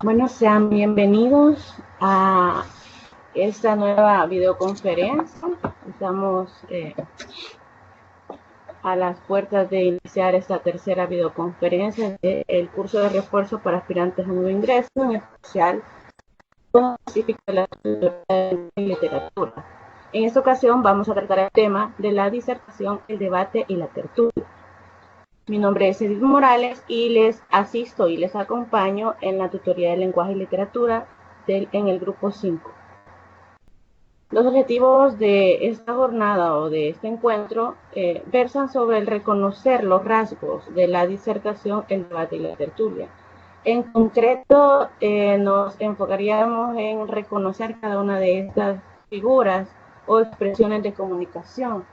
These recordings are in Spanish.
Bueno, sean bienvenidos a esta nueva videoconferencia. Estamos a las puertas de iniciar esta tercera videoconferencia del curso de refuerzo para aspirantes a nuevo ingreso, en especial con específico de la literatura. En esta ocasión vamos a tratar el tema de la disertación, el debate y la tertulia. Mi nombre es Edith Morales y les asisto y les acompaño en la tutoría de lenguaje y literatura en el grupo 5. Los objetivos de esta jornada o de este encuentro versan sobre el reconocer los rasgos de la disertación, el debate y la tertulia. En concreto, nos enfocaríamos en reconocer cada una de estas figuras o expresiones de comunicación,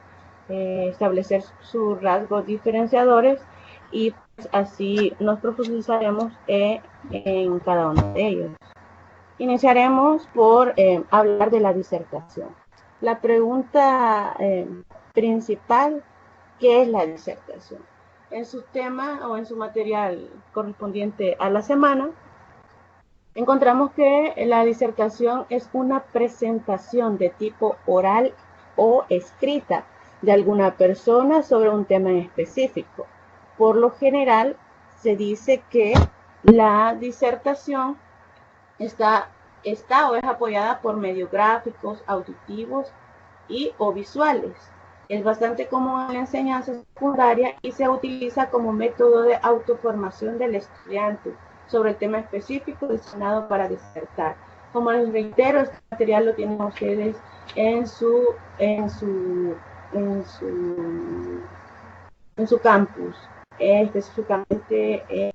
establecer sus rasgos diferenciadores y pues, así nos profundizaremos en cada uno de ellos. Iniciaremos por hablar de la disertación. La pregunta principal, ¿qué es la disertación? En su tema o en su material correspondiente a la semana, encontramos que la disertación es una presentación de tipo oral o escrita de alguna persona sobre un tema en específico. Por lo general, se dice que la disertación está o es apoyada por medios gráficos, auditivos y o visuales. Es bastante común en la enseñanza secundaria y se utiliza como método de autoformación del estudiante sobre el tema específico destinado para disertar. Como les reitero, este material lo tienen ustedes en su campus, específicamente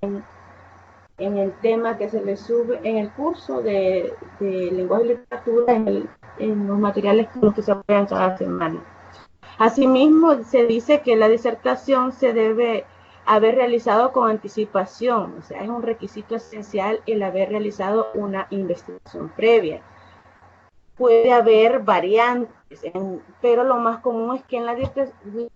en el tema que se les sube en el curso de lenguaje y literatura, en los materiales con los que se apoyan cada semana. Asimismo, se dice que la disertación se debe haber realizado con anticipación, o sea, es un requisito esencial el haber realizado una investigación previa. Puede haber variantes, pero lo más común es que en la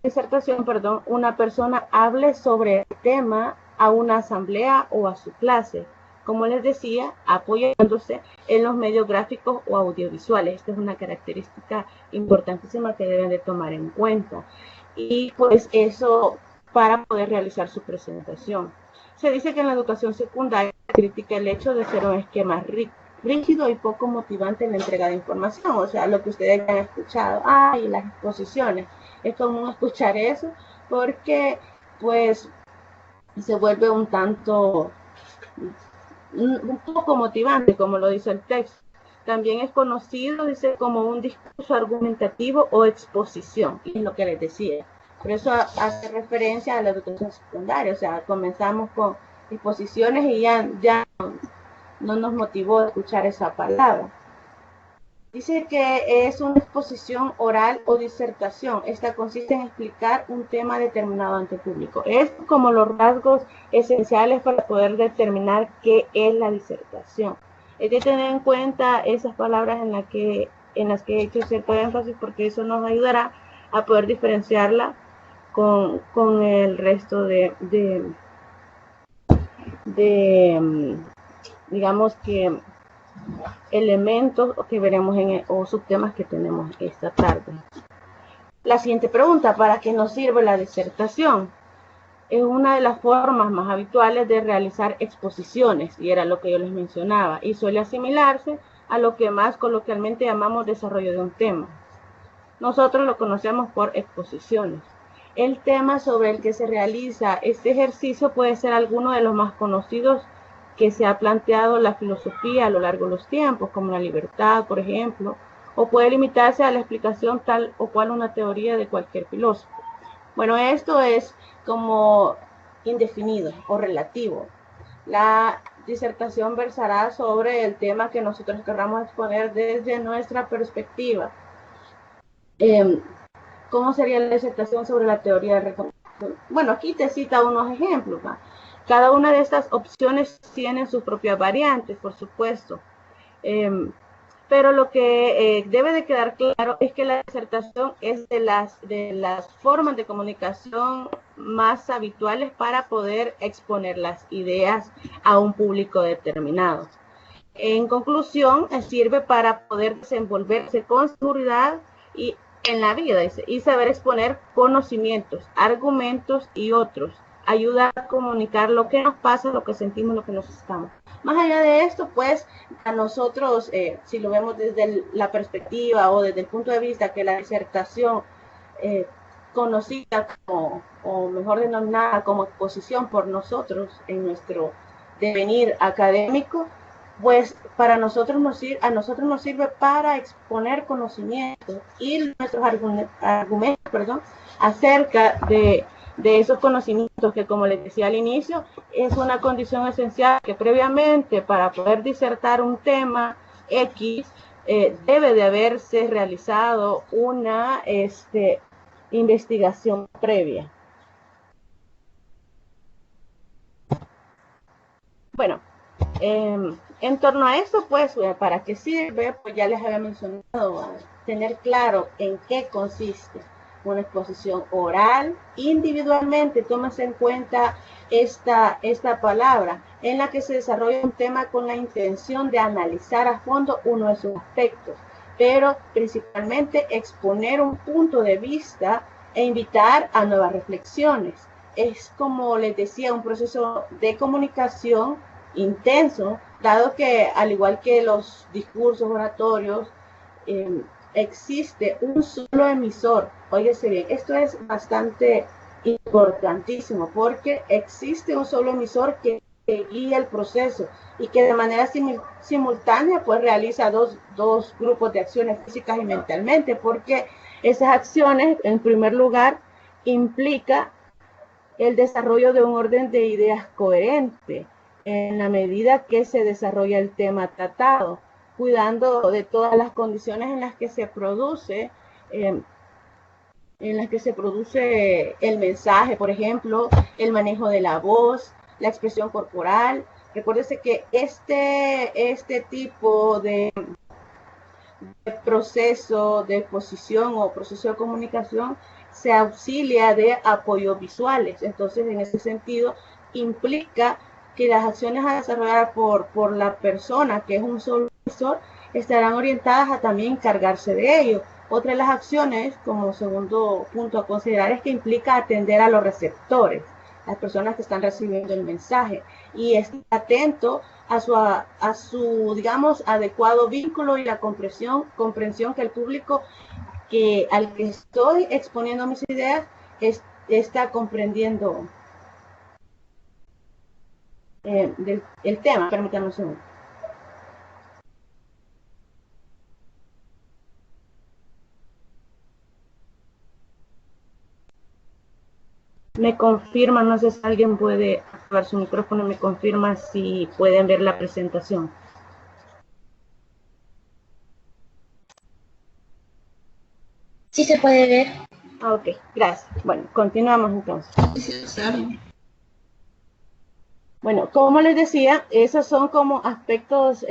disertación, una persona hable sobre el tema a una asamblea o a su clase, como les decía, apoyándose en los medios gráficos o audiovisuales. Esta es una característica importantísima que deben de tomar en cuenta. Y pues eso para poder realizar su presentación. Se dice que en la educación secundaria se critica el hecho de ser un esquema rígido y poco motivante en la entrega de información, o sea, lo que ustedes han escuchado, y las exposiciones. Es común escuchar eso porque pues se vuelve un poco motivante, como lo dice el texto. También es conocido, dice, como un discurso argumentativo o exposición, y es lo que les decía. Por eso hace referencia a la educación secundaria, o sea, comenzamos con exposiciones y ya no nos motivó a escuchar esa palabra. Dice que es una exposición oral o disertación. Esta consiste en explicar un tema determinado ante el público. Es como los rasgos esenciales para poder determinar qué es la disertación. Hay que tener en cuenta esas palabras en las que he hecho cierto énfasis porque eso nos ayudará a poder diferenciarla con el resto de digamos que elementos que veremos o subtemas que tenemos esta tarde. La siguiente pregunta, ¿para qué nos sirve la disertación? Es una de las formas más habituales de realizar exposiciones, y era lo que yo les mencionaba, y suele asimilarse a lo que más coloquialmente llamamos desarrollo de un tema. Nosotros lo conocemos por exposiciones. El tema sobre el que se realiza este ejercicio puede ser alguno de los más conocidos que se ha planteado la filosofía a lo largo de los tiempos, como la libertad, por ejemplo, o puede limitarse a la explicación tal o cual una teoría de cualquier filósofo. Bueno, esto es como indefinido o relativo. La disertación versará sobre el tema que nosotros querramos exponer desde nuestra perspectiva. ¿Cómo sería la disertación sobre la teoría de recomendación? Bueno, aquí te cita unos ejemplos. ¿Va? Cada una de estas opciones tiene sus propias variantes, por supuesto. Pero lo que debe de quedar claro es que la disertación es de las formas de comunicación más habituales para poder exponer las ideas a un público determinado. En conclusión, sirve para poder desenvolverse con seguridad y en la vida y saber exponer conocimientos, argumentos y otros. Ayuda a comunicar lo que nos pasa, lo que sentimos, lo que nos estamos. Más allá de esto, pues a nosotros, si lo vemos desde la perspectiva o desde el punto de vista que la disertación conocida como, o mejor denominada como exposición por nosotros en nuestro devenir académico, pues para nosotros a nosotros nos sirve para exponer conocimientos y nuestros argumentos acerca de esos conocimientos que, como les decía al inicio, es una condición esencial que previamente para poder disertar un tema X debe de haberse realizado una investigación previa. Bueno, en torno a esto, pues, ¿para qué sirve? Pues ya les había mencionado, tener claro en qué consiste una exposición oral. Individualmente, tómase en cuenta esta palabra, en la que se desarrolla un tema con la intención de analizar a fondo uno de sus aspectos, pero principalmente exponer un punto de vista e invitar a nuevas reflexiones. Es, como les decía, un proceso de comunicación intenso, dado que al igual que los discursos oratorios, existe un solo emisor. Óyese bien, esto es bastante importantísimo porque existe un solo emisor que guía el proceso y que de manera simultánea pues realiza dos grupos de acciones físicas y mentalmente, porque esas acciones en primer lugar implica el desarrollo de un orden de ideas coherente en la medida que se desarrolla el tema tratado, cuidando de todas las condiciones en las que se produce el mensaje, por ejemplo, el manejo de la voz, la expresión corporal. Recuérdese que este tipo de proceso de exposición o proceso de comunicación se auxilia de apoyos visuales. Entonces, en ese sentido, implica que las acciones a desarrollar por la persona, que es un solo emisor, estarán orientadas a también encargarse de ello. Otra de las acciones, como segundo punto a considerar, es que implica atender a los receptores, las personas que están recibiendo el mensaje, y estar atento a su, digamos, adecuado vínculo y la comprensión que el público al que estoy exponiendo mis ideas está comprendiendo el tema. Permítanme un segundo. Me confirma, no sé si alguien puede activar su micrófono, me confirma si pueden ver la presentación. Sí se puede ver. Ok, gracias. Bueno, continuamos entonces. Bueno, como les decía, esos son como aspectos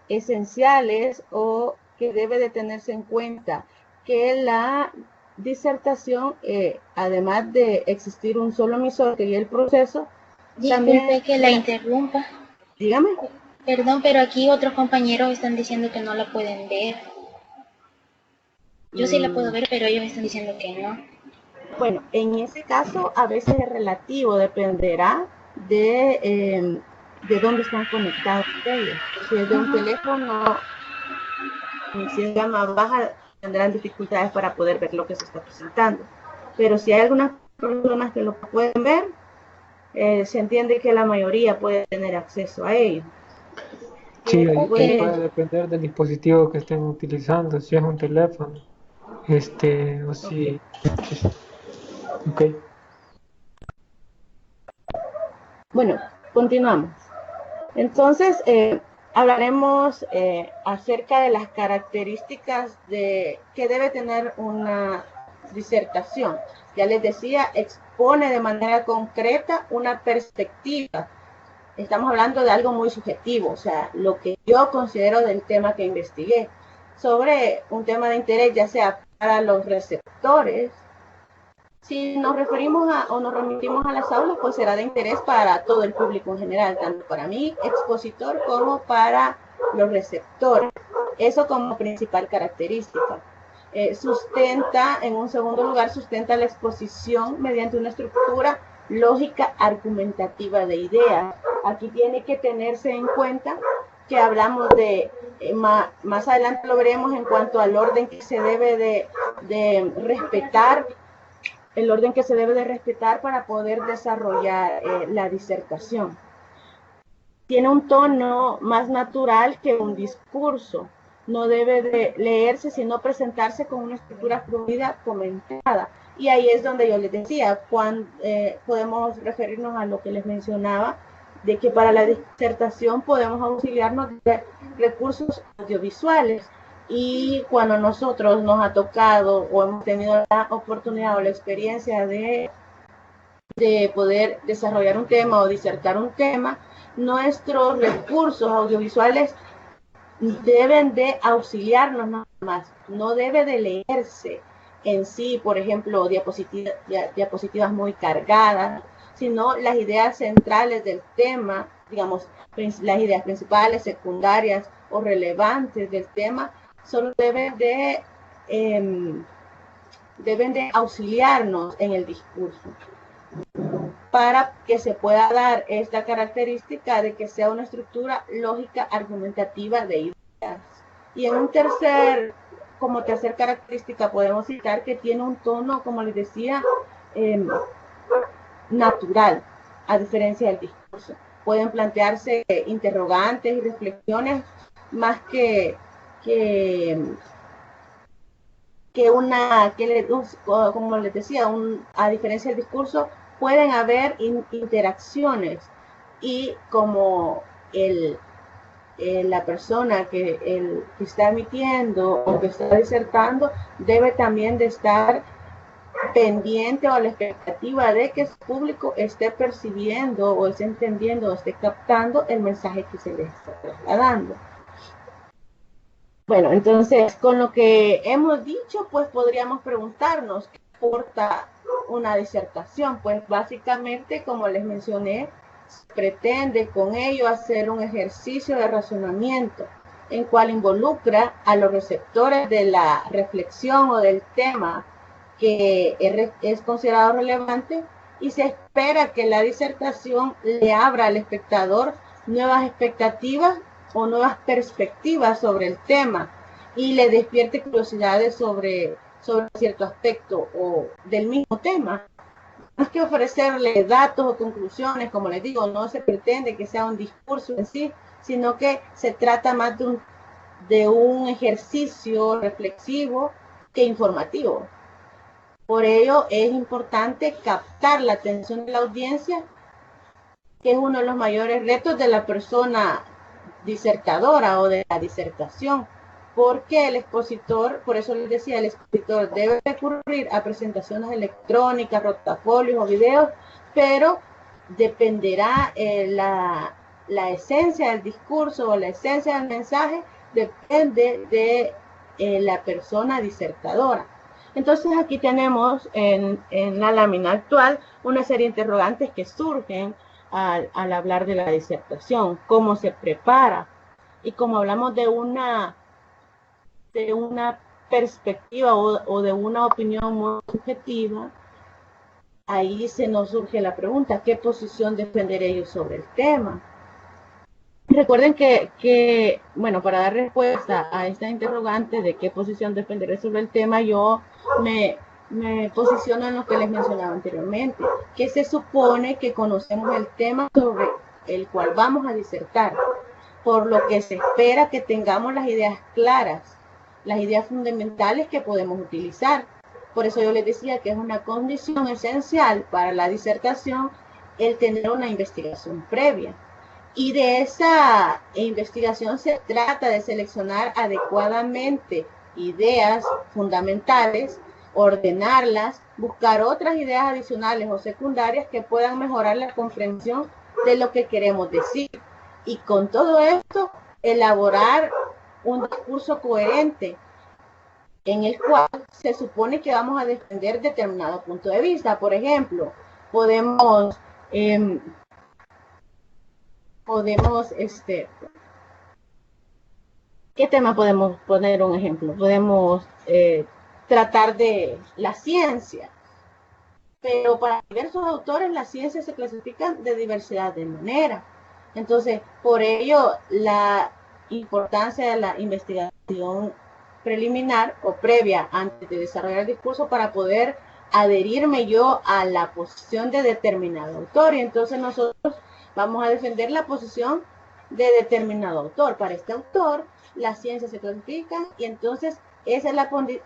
esenciales o que debe de tenerse en cuenta, que la disertación, además de existir un solo emisor que guía el proceso, Disculpe también, que la interrumpa. Dígame. Perdón, pero aquí otros compañeros están diciendo que no la pueden ver. Yo sí la puedo ver, pero ellos están diciendo que no. Bueno, en ese caso a veces es relativo, dependerá de dónde están conectados ellos. Si es de un teléfono, si es gama baja, tendrán dificultades para poder ver lo que se está presentando. Pero si hay algunas personas que lo pueden ver, se entiende que la mayoría puede tener acceso a ello. Sí, puede depender del dispositivo que estén utilizando, si es un teléfono, o si... Ok. Bueno, continuamos. Entonces, hablaremos acerca de las características que debe tener una disertación. Ya les decía, expone de manera concreta una perspectiva. Estamos hablando de algo muy subjetivo, o sea, lo que yo considero del tema que investigué, sobre un tema de interés, ya sea para los receptores. Si nos referimos o nos remitimos a las aulas, pues será de interés para todo el público en general, tanto para mí, expositor, como para los receptores. Eso como principal característica. En un segundo lugar, sustenta la exposición mediante una estructura lógica argumentativa de ideas. Aquí tiene que tenerse en cuenta que hablamos de, más adelante lo veremos en cuanto al orden que se debe de respetar, el orden que se debe de respetar para poder desarrollar la disertación. Tiene un tono más natural que un discurso. No debe de leerse, sino presentarse con una estructura fluida comentada. Y ahí es donde yo les decía, podemos referirnos a lo que les mencionaba, de que para la disertación podemos auxiliarnos de recursos audiovisuales. Y cuando nosotros nos ha tocado o hemos tenido la oportunidad o la experiencia de poder desarrollar un tema o disertar un tema, nuestros recursos audiovisuales deben de auxiliarnos nada más, no debe de leerse en sí, por ejemplo, diapositivas muy cargadas, sino las ideas centrales del tema, digamos, las ideas principales, secundarias o relevantes del tema, solo deben de auxiliarnos en el discurso, para que se pueda dar esta característica de que sea una estructura lógica argumentativa de ideas. Y en como tercer característica podemos citar que tiene un tono, como les decía, natural, a diferencia del discurso. Pueden plantearse interrogantes y reflexiones más como les decía, a diferencia del discurso, pueden haber interacciones y como la persona que está emitiendo o que está disertando debe también de estar pendiente o a la expectativa de que su público esté percibiendo o esté entendiendo o esté captando el mensaje que se les está dando. Bueno, entonces, con lo que hemos dicho, pues podríamos preguntarnos qué aporta una disertación. Pues básicamente, como les mencioné, se pretende con ello hacer un ejercicio de razonamiento en cual involucra a los receptores de la reflexión o del tema que es considerado relevante, y se espera que la disertación le abra al espectador nuevas expectativas o nuevas perspectivas sobre el tema y le despierte curiosidades sobre cierto aspecto o del mismo tema. No es que ofrecerle datos o conclusiones, como les digo, no se pretende que sea un discurso en sí, sino que se trata más de un ejercicio reflexivo que informativo. Por ello es importante captar la atención de la audiencia, que es uno de los mayores retos de la persona disertadora o de la disertación, porque el expositor, por eso les decía, el expositor debe recurrir a presentaciones electrónicas, rotafolios o videos, pero dependerá la esencia del discurso o la esencia del mensaje, depende de la persona disertadora. Entonces aquí tenemos en la lámina actual una serie de interrogantes que surgen al hablar de la disertación, cómo se prepara, y como hablamos de una perspectiva o de una opinión muy subjetiva, ahí se nos surge la pregunta, ¿qué posición defender ellos sobre el tema? Recuerden que, bueno, para dar respuesta a esta interrogante de qué posición defenderé sobre el tema, yo me posiciono en lo que les mencionaba anteriormente, que se supone que conocemos el tema sobre el cual vamos a disertar, por lo que se espera que tengamos las ideas claras, las ideas fundamentales que podemos utilizar. Por eso yo les decía que es una condición esencial para la disertación el tener una investigación previa. Y de esa investigación se trata de seleccionar adecuadamente ideas fundamentales, ordenarlas, buscar otras ideas adicionales o secundarias que puedan mejorar la comprensión de lo que queremos decir. Y con todo esto, elaborar un discurso coherente en el cual se supone que vamos a defender determinado punto de vista. Por ejemplo, podemos ¿Qué tema podemos poner un ejemplo? Podemos tratar de la ciencia, pero para diversos autores la ciencia se clasifica de diversidad de manera. Entonces, por ello, la importancia de la investigación preliminar o previa antes de desarrollar el discurso para poder adherirme yo a la posición de determinado autor. Y entonces nosotros vamos a defender la posición de determinado autor. Para este autor, la ciencia se clasifica y entonces esa es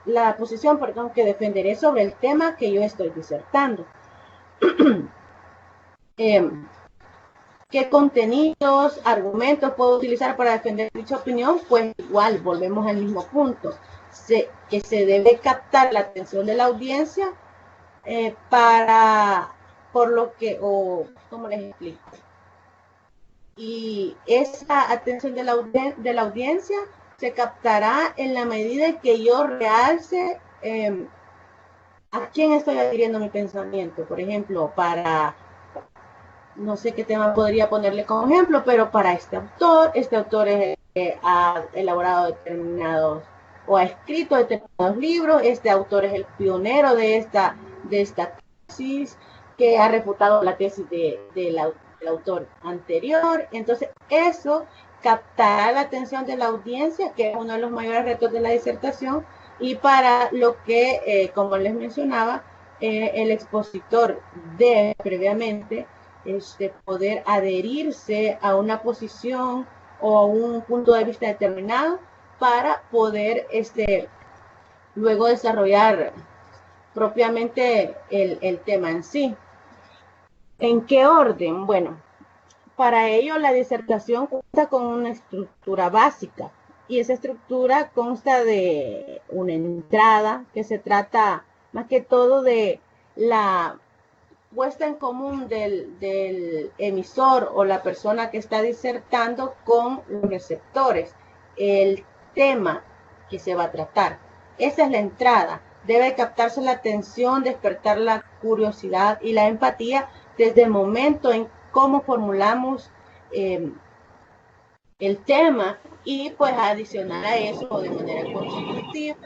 la posición, perdón, que defenderé sobre el tema que yo estoy disertando. ¿Qué contenidos, argumentos puedo utilizar para defender dicha opinión? Pues igual, volvemos al mismo punto, que se debe captar la atención de la audiencia por lo que, o ¿cómo les explico? Y esa atención de la audiencia se captará en la medida que yo realce a quién estoy adhiriendo mi pensamiento. Por ejemplo, no sé qué tema podría ponerle como ejemplo, pero para este autor es el que ha elaborado determinados o ha escrito determinados libros, este autor es el pionero de esta tesis, que ha refutado la tesis del autor anterior. Entonces, eso captará la atención de la audiencia, que es uno de los mayores retos de la disertación, y para lo que, como les mencionaba, el expositor debe previamente poder adherirse a una posición o a un punto de vista determinado para poder luego desarrollar propiamente el tema en sí. ¿En qué orden? Bueno, para ello la disertación cuenta con una estructura básica y esa estructura consta de una entrada que se trata más que todo de la puesta en común del emisor o la persona que está disertando con los receptores, el tema que se va a tratar. Esa es la entrada. Debe captarse la atención, despertar la curiosidad y la empatía desde el momento en cómo formulamos el tema, y pues adicional a eso o de manera constructiva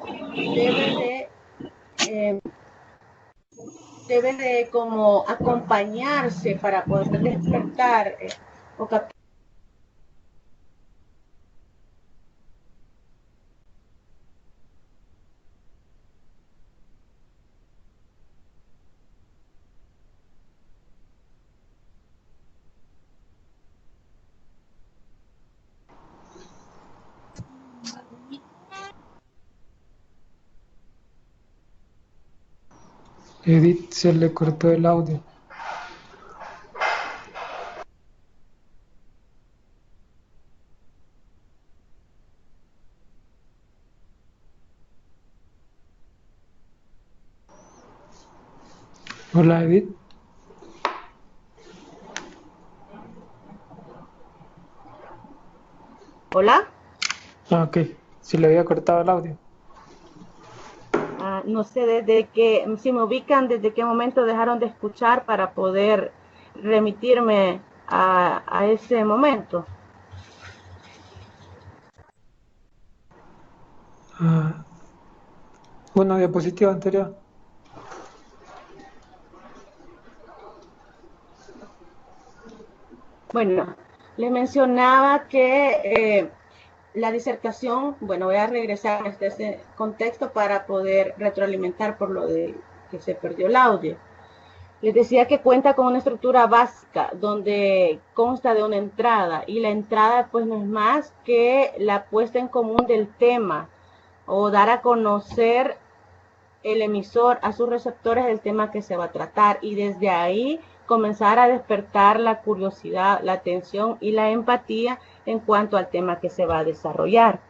debe de como acompañarse para poder despertar o captar. Edith, se le cortó el audio. Hola, Edith. ¿Hola? Ok, se le había cortado el audio. No sé si me ubican, desde qué momento dejaron de escuchar para poder remitirme a ese momento. Una diapositiva anterior. Bueno, les mencionaba que la disertación, bueno, voy a regresar a este contexto para poder retroalimentar por lo de que se perdió el audio. Les decía que cuenta con una estructura básica donde consta de una entrada, y la entrada pues no es más que la puesta en común del tema o dar a conocer el emisor a sus receptores del tema que se va a tratar, y desde ahí comenzar a despertar la curiosidad, la atención y la empatía en cuanto al tema que se va a desarrollar.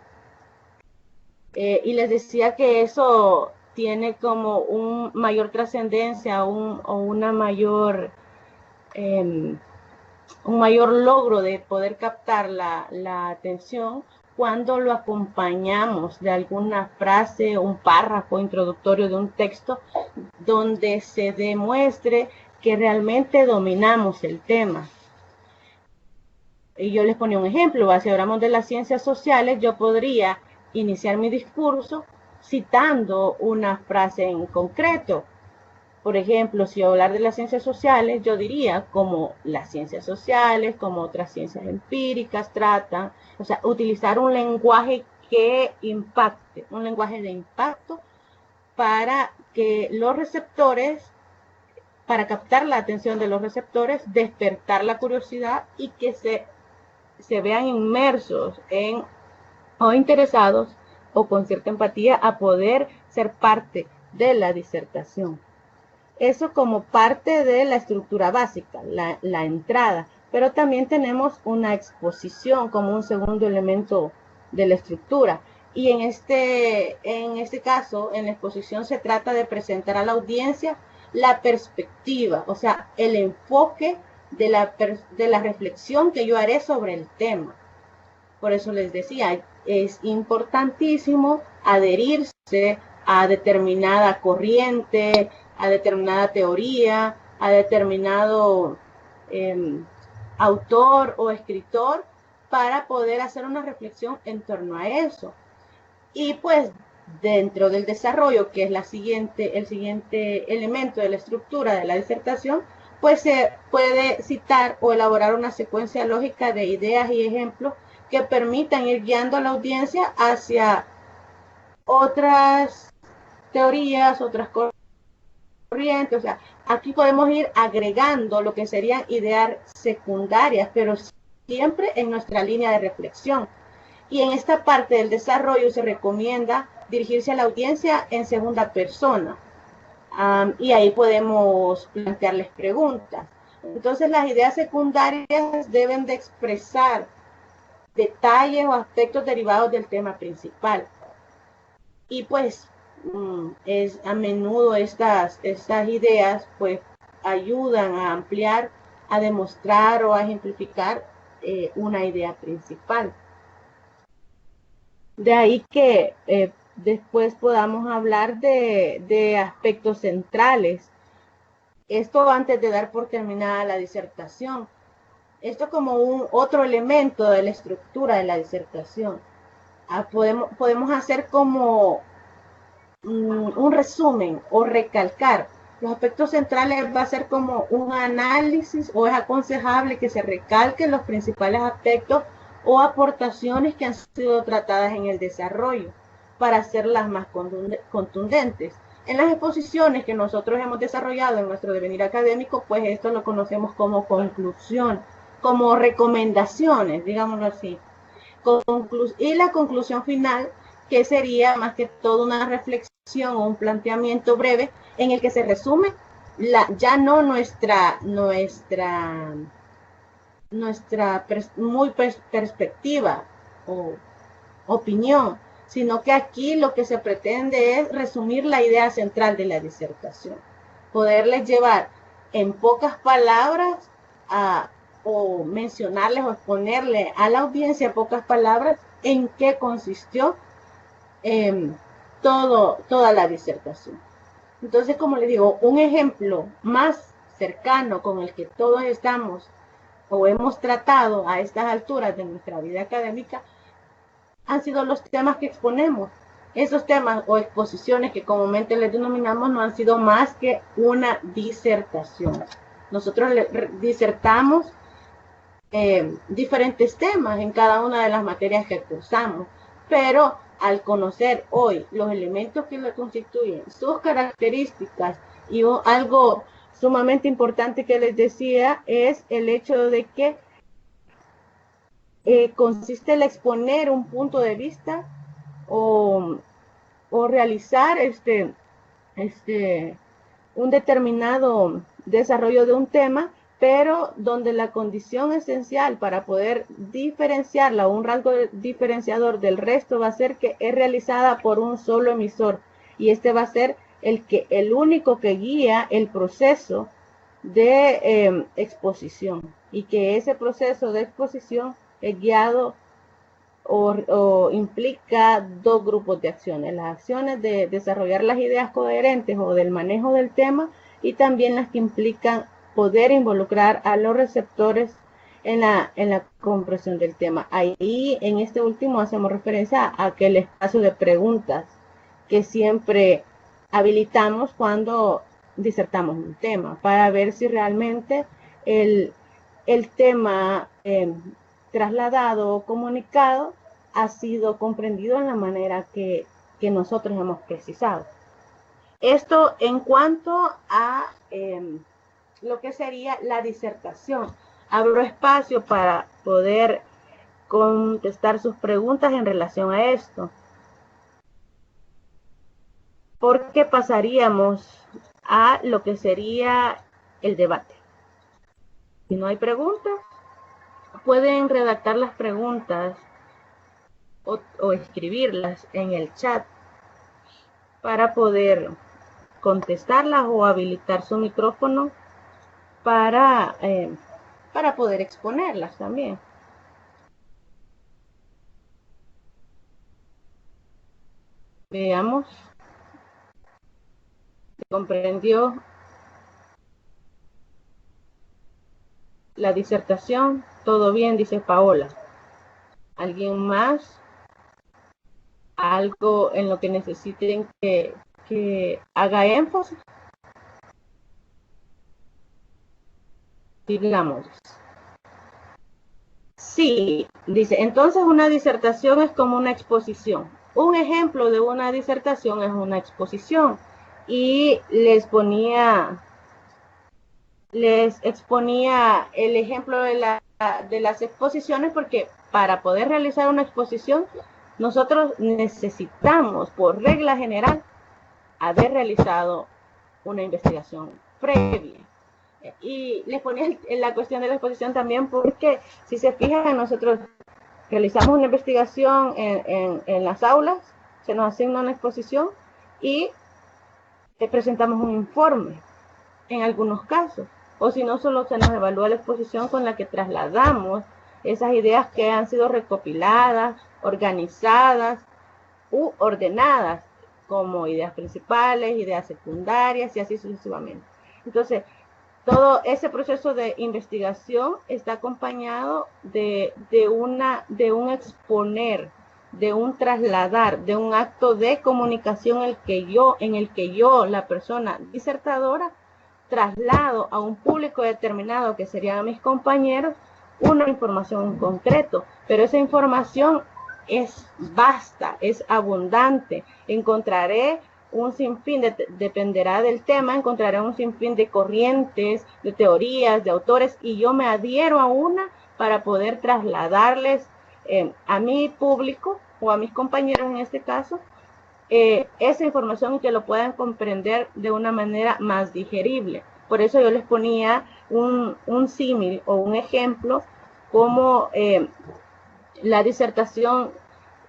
Y les decía que eso tiene como un mayor trascendencia o una mayor un mayor logro de poder captar la atención cuando lo acompañamos de alguna frase, un párrafo introductorio de un texto donde se demuestre que realmente dominamos el tema. Y yo les ponía un ejemplo, si hablamos de las ciencias sociales, yo podría iniciar mi discurso citando una frase en concreto. Por ejemplo, si hablar de las ciencias sociales, yo diría como las ciencias sociales, como otras ciencias empíricas tratan, o sea, utilizar un lenguaje que impacte, un lenguaje de impacto para que los receptores, para captar la atención de los receptores, despertar la curiosidad y que se vean inmersos en o interesados o con cierta empatía a poder ser parte de la disertación. Eso como parte de la estructura básica, la entrada, pero también tenemos una exposición como un segundo elemento de la estructura. Y en este caso, en la exposición se trata de presentar a la audiencia la perspectiva, o sea, el enfoque de la reflexión que yo haré sobre el tema. Por eso les decía, es importantísimo adherirse a determinada corriente, a determinada teoría, a determinado autor o escritor para poder hacer una reflexión en torno a eso. Y pues dentro del desarrollo, que es el siguiente elemento de la estructura de la disertación, pues se puede citar o elaborar una secuencia lógica de ideas y ejemplos que permitan ir guiando a la audiencia hacia otras teorías, otras corrientes. O sea, aquí podemos ir agregando lo que serían ideas secundarias, pero siempre en nuestra línea de reflexión. Y en esta parte del desarrollo se recomienda dirigirse a la audiencia en segunda persona. Y ahí podemos plantearles preguntas. Entonces las ideas secundarias deben de expresar detalles o aspectos derivados del tema principal. Y pues a menudo estas ideas pues ayudan a ampliar, a demostrar o a ejemplificar una idea principal. De ahí que después podamos hablar de aspectos centrales. Esto antes de dar por terminada la disertación. Esto como otro elemento de la estructura de la disertación. Podemos hacer como un resumen o recalcar. Los aspectos centrales va a ser como un análisis, o es aconsejable que se recalquen los principales aspectos o aportaciones que han sido tratadas en el desarrollo para hacerlas más contundentes. En las exposiciones que nosotros hemos desarrollado en nuestro devenir académico, pues esto lo conocemos como conclusión, como recomendaciones, digámoslo así. Y la conclusión final, que sería más que todo una reflexión o un planteamiento breve en el que se resume ya no nuestra perspectiva o opinión, sino que aquí lo que se pretende es resumir la idea central de la disertación, poderles llevar en pocas palabras o mencionarles o exponerle a la audiencia pocas palabras en qué consistió toda la disertación. Entonces, como les digo, un ejemplo más cercano con el que todos estamos o hemos tratado a estas alturas de nuestra vida académica han sido los temas que exponemos. Esos temas o exposiciones que comúnmente les denominamos no han sido más que una disertación. Nosotros disertamos diferentes temas en cada una de las materias que cursamos, pero al conocer hoy los elementos que lo constituyen, sus características y algo sumamente importante que les decía es el hecho de que consiste en exponer un punto de vista o realizar un determinado desarrollo de un tema, pero donde la condición esencial para poder diferenciarla o un rasgo diferenciador del resto va a ser que es realizada por un solo emisor, y este va a ser el único que guía el proceso de exposición, y que ese proceso de exposición es guiado o implica dos grupos de acciones: las acciones de desarrollar las ideas coherentes o del manejo del tema, y también las que implican poder involucrar a los receptores en la comprensión del tema. Ahí, en este último, hacemos referencia a aquel espacio de preguntas que siempre habilitamos cuando disertamos un tema, para ver si realmente el tema trasladado o comunicado ha sido comprendido en la manera que nosotros hemos precisado. Esto en cuanto a lo que sería la disertación. Abro espacio para poder contestar sus preguntas en relación a esto. Porque pasaríamos a lo que sería el debate. Si no hay preguntas, pueden redactar las preguntas o escribirlas en el chat para poder contestarlas o habilitar su micrófono para poder exponerlas también. Veamos. ¿Comprendió la disertación? Todo bien, dice Paola. ¿Alguien más? ¿Algo en lo que necesiten que haga énfasis? Digamos. Sí, dice, entonces una disertación es como una exposición. Un ejemplo de una disertación es una exposición. Y les exponía el ejemplo de las exposiciones, porque para poder realizar una exposición, nosotros necesitamos, por regla general, haber realizado una investigación previa. Y les ponía en la cuestión de la exposición también, porque si se fijan, nosotros realizamos una investigación en las aulas, se nos asigna una exposición y presentamos un informe en algunos casos, o si no, solo se nos evalúa la exposición con la que trasladamos esas ideas que han sido recopiladas, organizadas u ordenadas como ideas principales, ideas secundarias y así sucesivamente. Entonces, todo ese proceso de investigación está acompañado de un exponer, de un trasladar, de un acto de comunicación en el que yo, la persona disertadora, traslado a un público determinado, que serían mis compañeros, una información en concreto, pero esa información es vasta, es abundante. Encontraré un sinfín, dependerá del tema, encontraré un sinfín de corrientes, de teorías, de autores, y yo me adhiero a una para poder trasladarles a mi público o a mis compañeros en este caso, esa información y que lo puedan comprender de una manera más digerible. Por eso yo les ponía un símil o un ejemplo como la disertación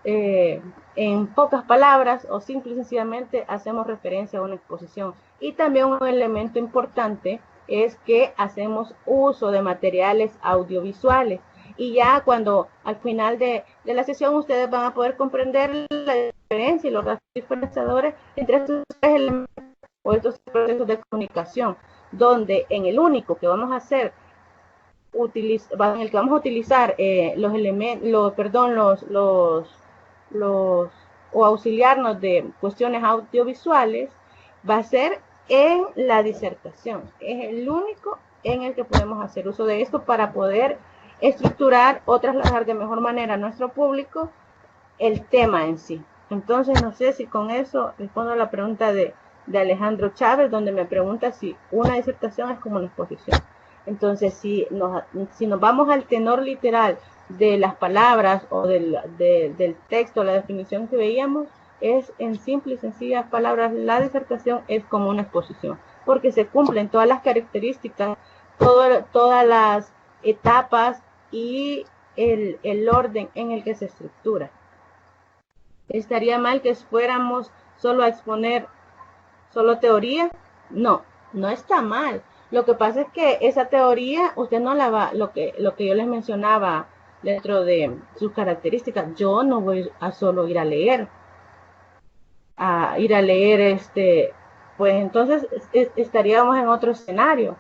en pocas palabras o simple y sencillamente hacemos referencia a una exposición. Y también un elemento importante es que hacemos uso de materiales audiovisuales. Y ya cuando al final de la sesión ustedes van a poder comprender la diferencia y los diferenciadores entre estos tres elementos o estos procesos de comunicación, donde en el único que vamos a hacer en el que vamos a utilizar los elementos, o auxiliarnos de cuestiones audiovisuales, va a ser en la disertación. Es el único en el que podemos hacer uso de esto para poder estructurar o trasladar de mejor manera a nuestro público el tema en sí. Entonces, no sé si con eso respondo a la pregunta de Alejandro Chávez, donde me pregunta si una disertación es como una exposición. Entonces, si nos vamos al tenor literal de las palabras o del texto, la definición que veíamos, es en simples y sencillas palabras, la disertación es como una exposición, porque se cumplen todas las características, todas las etapas y el orden en el que se estructura. ¿Estaría mal que fuéramos solo a exponer solo teoría? No, no está mal. Lo que pasa es que esa teoría usted no la va, lo que yo les mencionaba dentro de sus características, yo no voy a solo ir a leer, pues entonces estaríamos en otro escenario.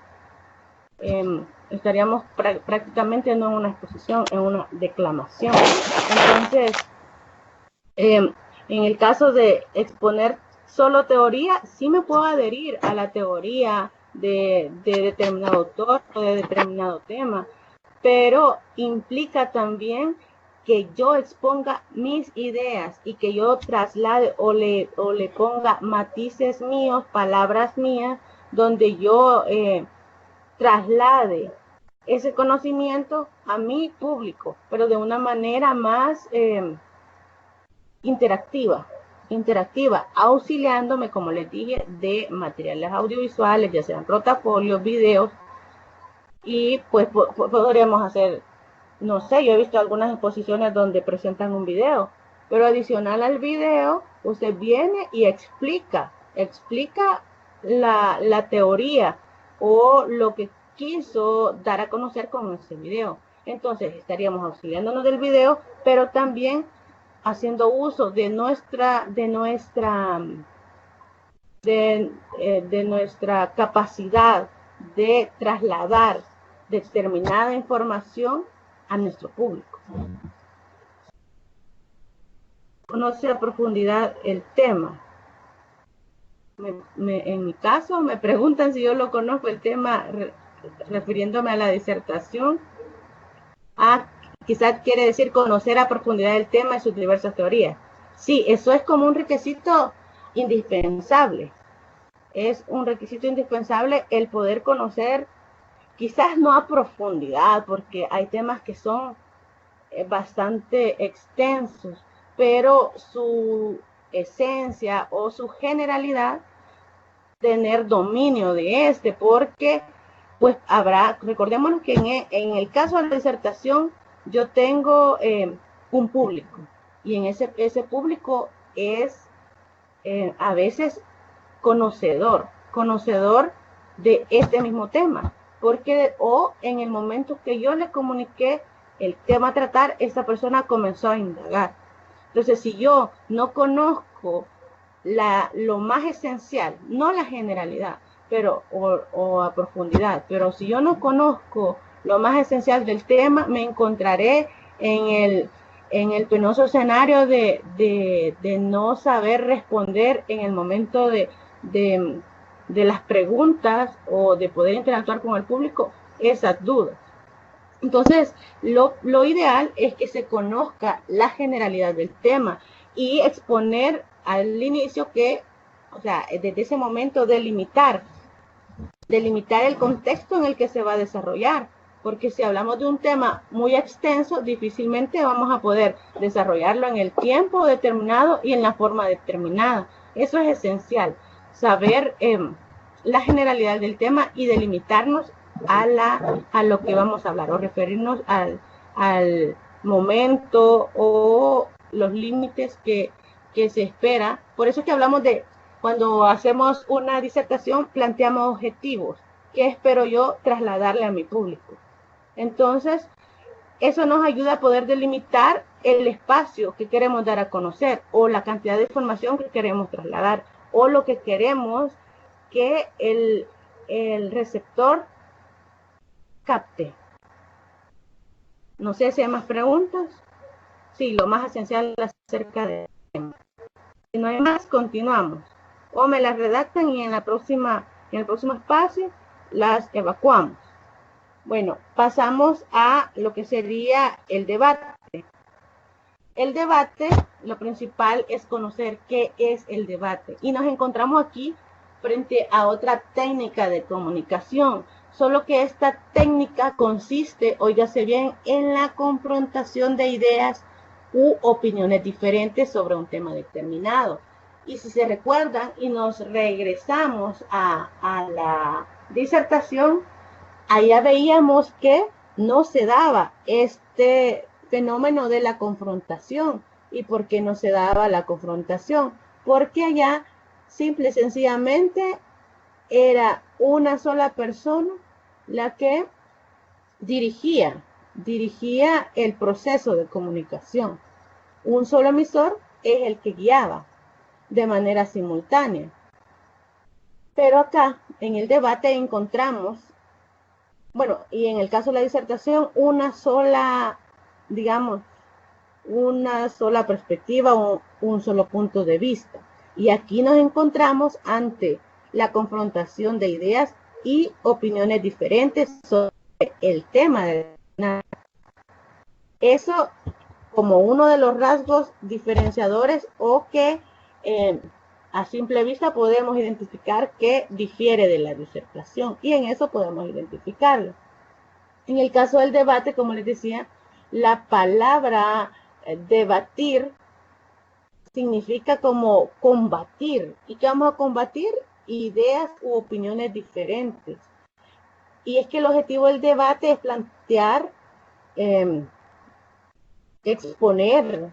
estaríamos prácticamente no en una exposición, en una declamación. Entonces, en el caso de exponer solo teoría, sí me puedo adherir a la teoría de determinado autor o de determinado tema, pero implica también que yo exponga mis ideas y que yo traslade o le ponga matices míos, palabras mías, donde yo traslade ese conocimiento a mi público, pero de una manera más interactiva, auxiliándome, como les dije, de materiales audiovisuales, ya sean rotafolios, videos, y pues podríamos hacer, no sé, yo he visto algunas exposiciones donde presentan un video, pero adicional al video, usted viene y explica la teoría o lo que quiso dar a conocer con ese video. Entonces estaríamos auxiliándonos del video, pero también haciendo uso de nuestra capacidad de trasladar determinada información a nuestro público. Conoce a profundidad el tema. En mi caso, me preguntan si yo lo conozco el tema, refiriéndome a la disertación. Quizás quiere decir conocer a profundidad el tema y sus diversas teorías. Sí, eso es como un requisito indispensable. Es un requisito indispensable el poder conocer, quizás no a profundidad, porque hay temas que son bastante extensos, pero su esencia o su generalidad, tener dominio de porque pues recordémonos que en el caso de la disertación, yo tengo un público, y en ese público es a veces conocedor de este mismo tema, porque en el momento que yo le comuniqué el tema a tratar, esa persona comenzó a indagar. Entonces, si yo no conozco lo más esencial, no la generalidad, pero o a profundidad, pero si yo no conozco lo más esencial del tema, me encontraré en el penoso escenario de no saber responder en el momento de las preguntas o de poder interactuar con el público esas dudas. Entonces, lo ideal es que se conozca la generalidad del tema y exponer al inicio que, o sea, desde ese momento delimitar el contexto en el que se va a desarrollar, porque si hablamos de un tema muy extenso, difícilmente vamos a poder desarrollarlo en el tiempo determinado y en la forma determinada. Eso es esencial, saber la generalidad del tema y delimitarnos a lo que vamos a hablar, o referirnos al momento o los límites que se espera. Por eso es que hablamos de, cuando hacemos una disertación, planteamos objetivos. ¿Qué espero yo trasladarle a mi público? Entonces, eso nos ayuda a poder delimitar el espacio que queremos dar a conocer, o la cantidad de información que queremos trasladar, o lo que queremos que el receptor capte. No sé si hay más preguntas. Sí, lo más esencial acerca del tema. Si no hay más, continuamos. O me las redactan y en el próximo espacio las evacuamos. Bueno, pasamos a lo que sería el debate. El debate, lo principal es conocer qué es el debate. Y nos encontramos aquí frente a otra técnica de comunicación, solo que esta técnica consiste, óigase bien, en la confrontación de ideas u opiniones diferentes sobre un tema determinado. Y si se recuerdan y nos regresamos a la disertación, allá veíamos que no se daba este fenómeno de la confrontación. ¿Y por qué no se daba la confrontación? Porque allá simple y sencillamente era una sola persona la que dirigía el proceso de comunicación. Un solo emisor es el que guiaba de manera simultánea. Pero acá en el debate encontramos bueno, y en el caso de la disertación, una sola, digamos, una sola perspectiva o un solo punto de vista. Y aquí nos encontramos ante la confrontación de ideas y opiniones diferentes sobre el tema de eso como uno de los rasgos diferenciadores o que a simple vista podemos identificar que difiere de la disertación y en eso podemos identificarlo. En el caso del debate, como les decía, la palabra debatir significa como combatir. ¿Y qué vamos a combatir? Ideas u opiniones diferentes. Y es que el objetivo del debate es plantear, exponer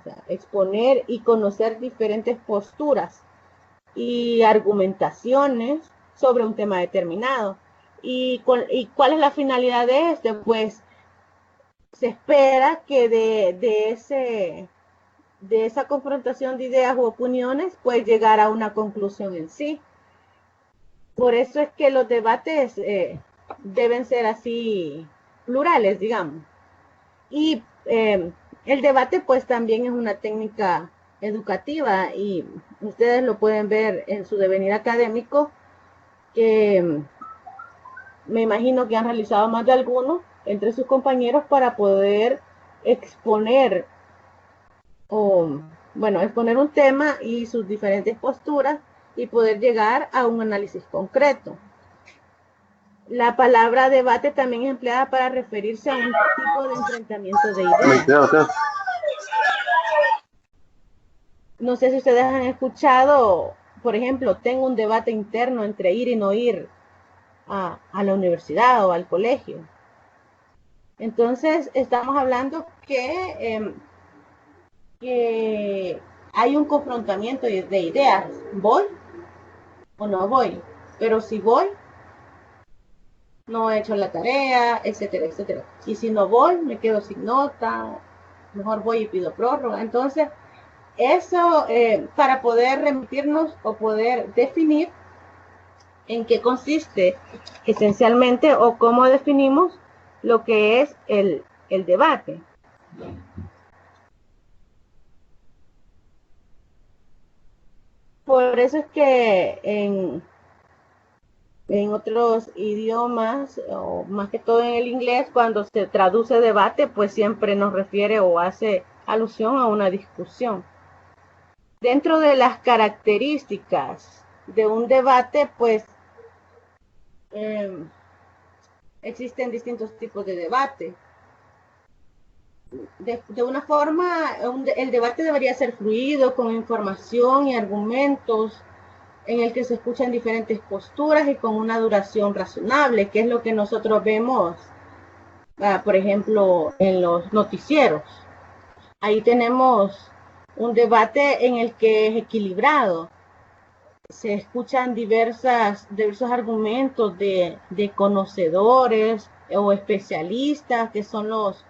y conocer diferentes posturas y argumentaciones sobre un tema determinado. ¿Y cuál es la finalidad de esto? Pues se espera que de esa confrontación de ideas u opiniones, pues llegar a una conclusión en sí. Por eso es que los debates deben ser así plurales, digamos. Y el debate pues también es una técnica educativa y ustedes lo pueden ver en su devenir académico, que me imagino que han realizado más de algunos entre sus compañeros para poder exponer o, bueno, exponer un tema y sus diferentes posturas y poder llegar a un análisis concreto. La palabra debate también es empleada para referirse a un tipo de enfrentamiento de ideas. No sé si ustedes han escuchado, por ejemplo, tengo un debate interno entre ir y no ir a la universidad o al colegio. Entonces, estamos hablando que hay un confrontamiento de ideas. ¿Voy o no voy? Pero si voy, no he hecho la tarea, etcétera, etcétera. Y si no voy, me quedo sin nota, mejor voy y pido prórroga. Entonces, eso para poder remitirnos o poder definir en qué consiste esencialmente o cómo definimos lo que es el debate. Por eso es que en otros idiomas, o más que todo en el inglés, cuando se traduce debate, pues siempre nos refiere o hace alusión a una discusión. Dentro de las características de un debate, pues existen distintos tipos de debate. De una forma, el debate debería ser fluido, con información y argumentos, en el que se escuchan diferentes posturas y con una duración razonable, que es lo que nosotros vemos, por ejemplo, en los noticieros. Ahí tenemos un debate en el que es equilibrado. Se escuchan diversos argumentos de conocedores o especialistas, que son los,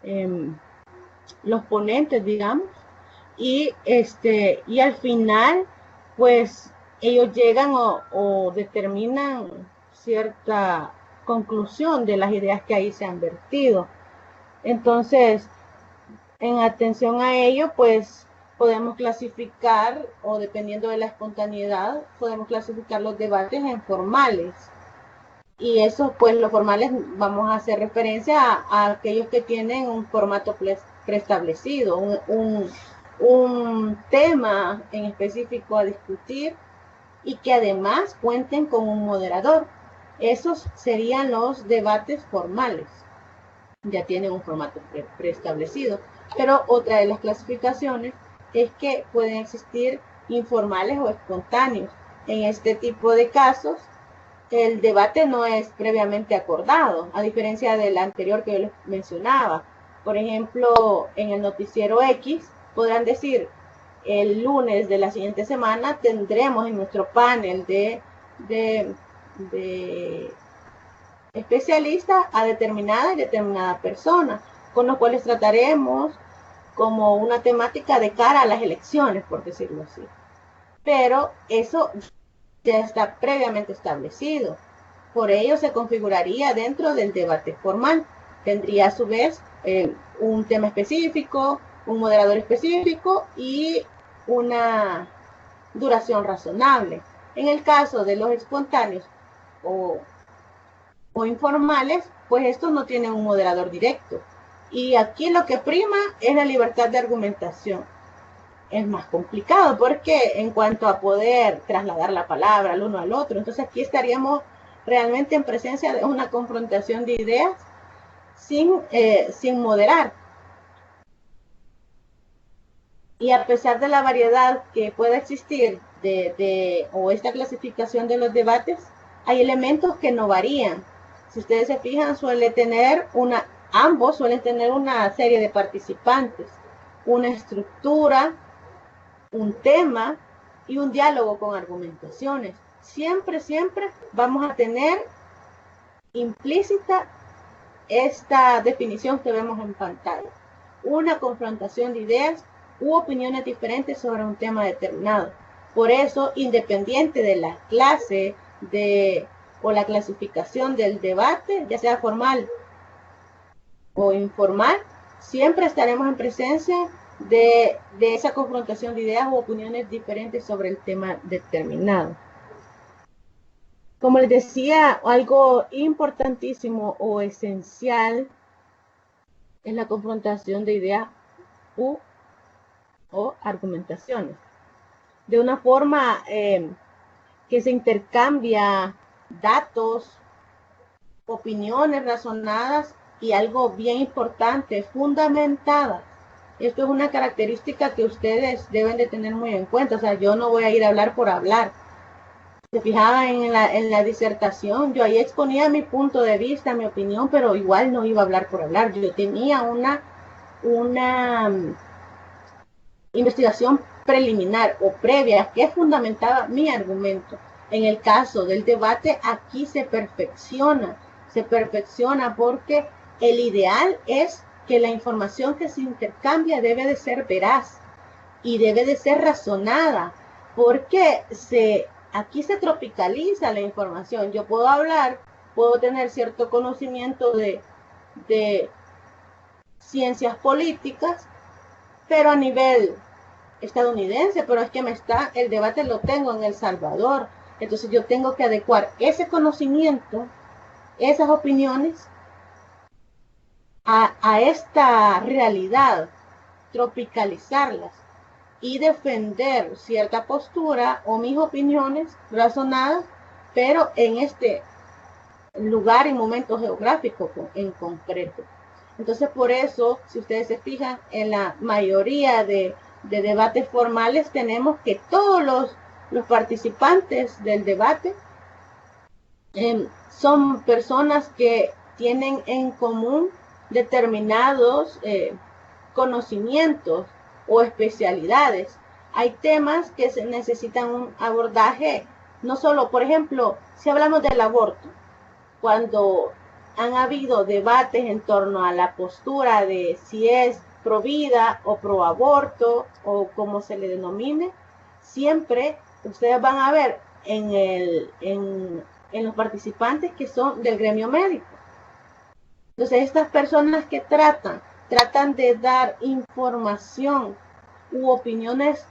eh, los ponentes, digamos, y al final pues ellos llegan o determinan cierta conclusión de las ideas que ahí se han vertido. Entonces, en atención a ello, pues podemos clasificar, o dependiendo de la espontaneidad, podemos clasificar los debates en formales. Y eso, pues los formales, vamos a hacer referencia a aquellos que tienen un formato preestablecido, un tema en específico a discutir y que además cuenten con un moderador. Esos serían los debates formales. Ya tienen un formato preestablecido. Pero otra de las clasificaciones es que pueden existir informales o espontáneos. En este tipo de casos, el debate no es previamente acordado, a diferencia del anterior que yo les mencionaba. Por ejemplo, en el noticiero X podrán decir, el lunes de la siguiente semana tendremos en nuestro panel de especialistas a determinada y determinada persona, con los cuales trataremos como una temática de cara a las elecciones, por decirlo así. Pero eso ya está previamente establecido. Por ello se configuraría dentro del debate formal. Tendría a su vez un tema específico, un moderador específico y una duración razonable. En el caso de los espontáneos o informales, pues estos no tienen un moderador directo. Y aquí lo que prima es la libertad de argumentación. Es más complicado porque en cuanto a poder trasladar la palabra al uno al otro, entonces aquí estaríamos realmente en presencia de una confrontación de ideas sin moderar. Y a pesar de la variedad que pueda existir o esta clasificación de los debates, hay elementos que no varían. Si ustedes se fijan, ambos suelen tener una serie de participantes, una estructura, un tema y un diálogo con argumentaciones. Siempre vamos a tener implícita esta definición que vemos en pantalla. Una confrontación de ideas u opiniones diferentes sobre un tema determinado. Por eso, independiente de la clase o la clasificación del debate, ya sea formal o informal, siempre estaremos en presencia de esa confrontación de ideas u opiniones diferentes sobre el tema determinado. Como les decía, algo importantísimo o esencial es la confrontación de ideas o argumentaciones. De una forma que se intercambia datos, opiniones razonadas y algo bien importante, fundamentadas. Esto es una característica que ustedes deben de tener muy en cuenta. O sea, yo no voy a ir a hablar por hablar. Se fijaban en la disertación, yo ahí exponía mi punto de vista, mi opinión, pero igual no iba a hablar por hablar. Yo tenía una investigación preliminar o previa que fundamentaba mi argumento. En el caso del debate, aquí se perfecciona porque el ideal es que la información que se intercambia debe de ser veraz y debe de ser razonada, porque aquí se tropicaliza la información. Yo puedo hablar, puedo tener cierto conocimiento de ciencias políticas, pero a nivel estadounidense, pero es que el debate lo tengo en El Salvador. Entonces yo tengo que adecuar ese conocimiento, esas opiniones, a esta realidad, tropicalizarlas y defender cierta postura o mis opiniones razonadas, pero en este lugar y momento geográfico en concreto. Entonces, por eso, si ustedes se fijan, en la mayoría de debates formales tenemos que todos los participantes del debate son personas que tienen en común determinados conocimientos o especialidades. Hay temas que se necesitan un abordaje, no solo, por ejemplo, si hablamos del aborto, cuando han habido debates en torno a la postura de si es pro vida o pro aborto o como se le denomine, siempre ustedes van a ver en los participantes que son del gremio médico. Entonces estas personas que tratan de dar información u opiniones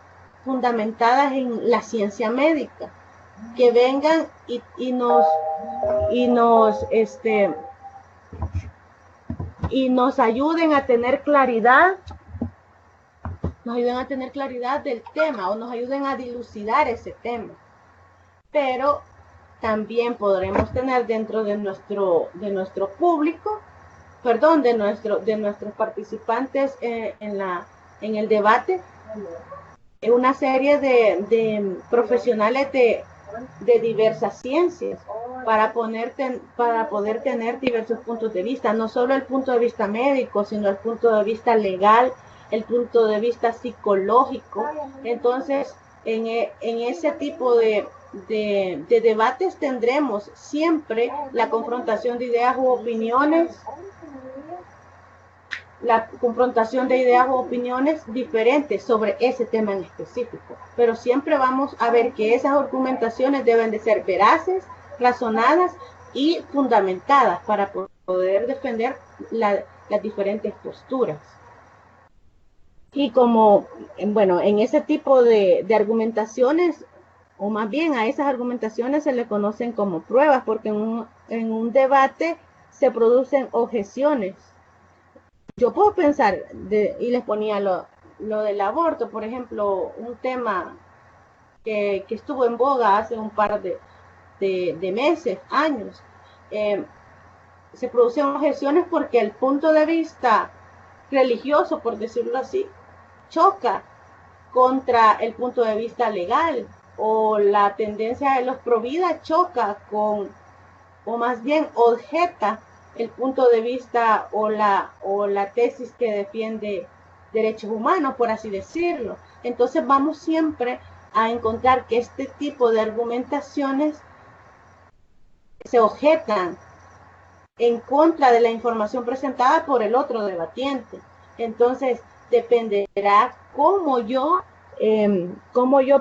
fundamentadas en la ciencia médica, que vengan y nos ayuden a tener claridad, del tema o nos ayuden a dilucidar ese tema. Pero también podremos tener dentro de nuestro público, de nuestros participantes en el debate, una serie de profesionales de diversas ciencias para poder tener diversos puntos de vista, no solo el punto de vista médico, sino el punto de vista legal, el punto de vista psicológico. Entonces, en ese tipo de debates tendremos siempre la confrontación de ideas u opiniones, diferentes sobre ese tema en específico, pero siempre vamos a ver que esas argumentaciones deben de ser veraces, razonadas, y fundamentadas para poder defender las diferentes posturas. Y como, bueno, en ese tipo de argumentaciones, o más bien a esas argumentaciones se le conocen como pruebas, porque en un debate se producen objeciones. Yo puedo pensar, y les ponía lo del aborto, por ejemplo, un tema que estuvo en boga hace un par de meses, años. Se producen objeciones porque el punto de vista religioso, por decirlo así, choca contra el punto de vista legal, o la tendencia de los pro vida choca con, o más bien objeta el punto de vista o la tesis que defiende derechos humanos, por así decirlo. Entonces vamos siempre a encontrar que este tipo de argumentaciones se objetan en contra de la información presentada por el otro debatiente. Entonces, dependerá cómo yo,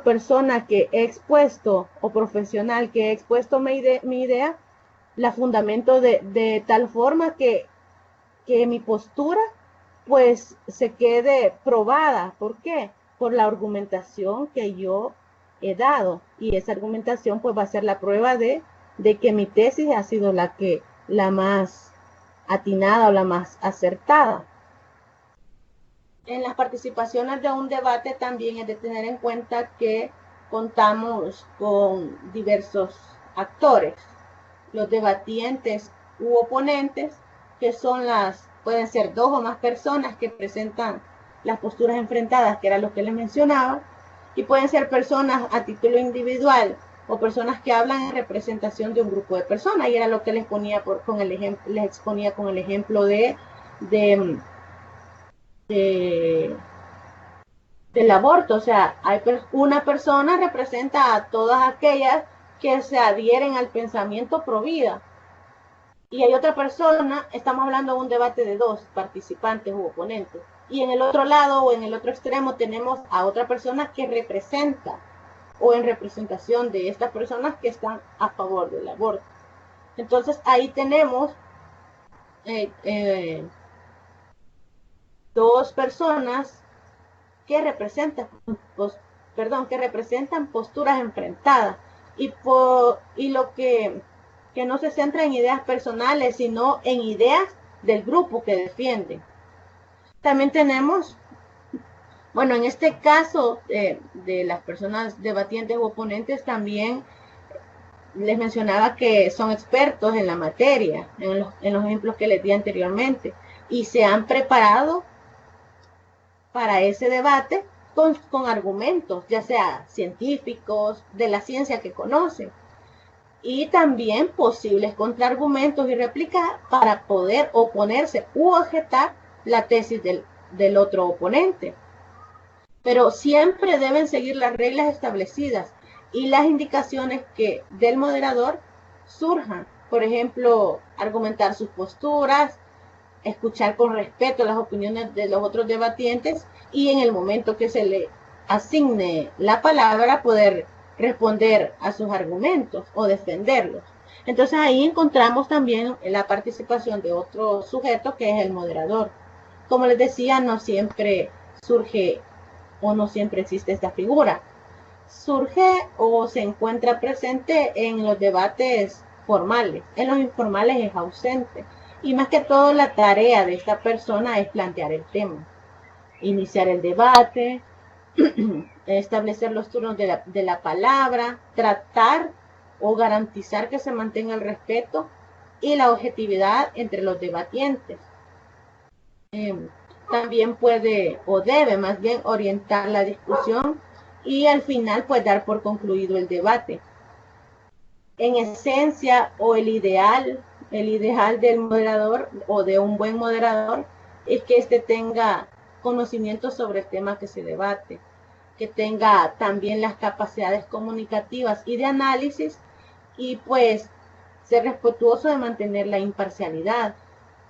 persona que he expuesto, o profesional que he expuesto mi idea, la fundamento de tal forma que mi postura pues se quede probada. ¿Por qué? Por la argumentación que yo he dado, y esa argumentación pues va a ser la prueba de que mi tesis ha sido la más atinada o la más acertada. En las participaciones de un debate también es de tener en cuenta que contamos con diversos actores, los debatientes u oponentes, que pueden ser dos o más personas que presentan las posturas enfrentadas, que era lo que les mencionaba, y pueden ser personas a título individual o personas que hablan en representación de un grupo de personas, y era lo que les exponía con el ejemplo del aborto. O sea, una persona representa a todas aquellas que se adhieren al pensamiento pro vida, y hay otra persona, estamos hablando de un debate de dos participantes u oponentes, y en el otro lado o en el otro extremo tenemos a otra persona que representa, o en representación de estas personas que están a favor del aborto. Entonces ahí tenemos dos personas que representan, que representan posturas enfrentadas, y lo que no se centra en ideas personales, sino en ideas del grupo que defienden. También tenemos, bueno, en este caso de las personas debatientes u oponentes, también les mencionaba que son expertos en la materia, en los ejemplos que les di anteriormente, y se han preparado para ese debate con argumentos, ya sea científicos, de la ciencia que conocen, y también posibles contraargumentos y réplicas para poder oponerse u objetar la tesis del otro oponente. Pero siempre deben seguir las reglas establecidas y las indicaciones que del moderador surjan. Por ejemplo, argumentar sus posturas, escuchar con respeto las opiniones de los otros debatientes, y en el momento que se le asigne la palabra poder responder a sus argumentos o defenderlos. Entonces ahí encontramos también la participación de otro sujeto, que es el moderador. Como les decía, no siempre surge o no siempre existe esta figura. Surge o se encuentra presente en los debates formales. En los informales es ausente. Y más que todo, la tarea de esta persona es plantear el tema, iniciar el debate, establecer los turnos de la palabra, tratar o garantizar que se mantenga el respeto y la objetividad entre los debatientes. También puede o debe más bien orientar la discusión y al final pues dar por concluido el debate. En esencia, o el ideal del moderador o de un buen moderador es que éste tenga conocimiento sobre el tema que se debate, que tenga también las capacidades comunicativas y de análisis, y pues ser respetuoso de mantener la imparcialidad,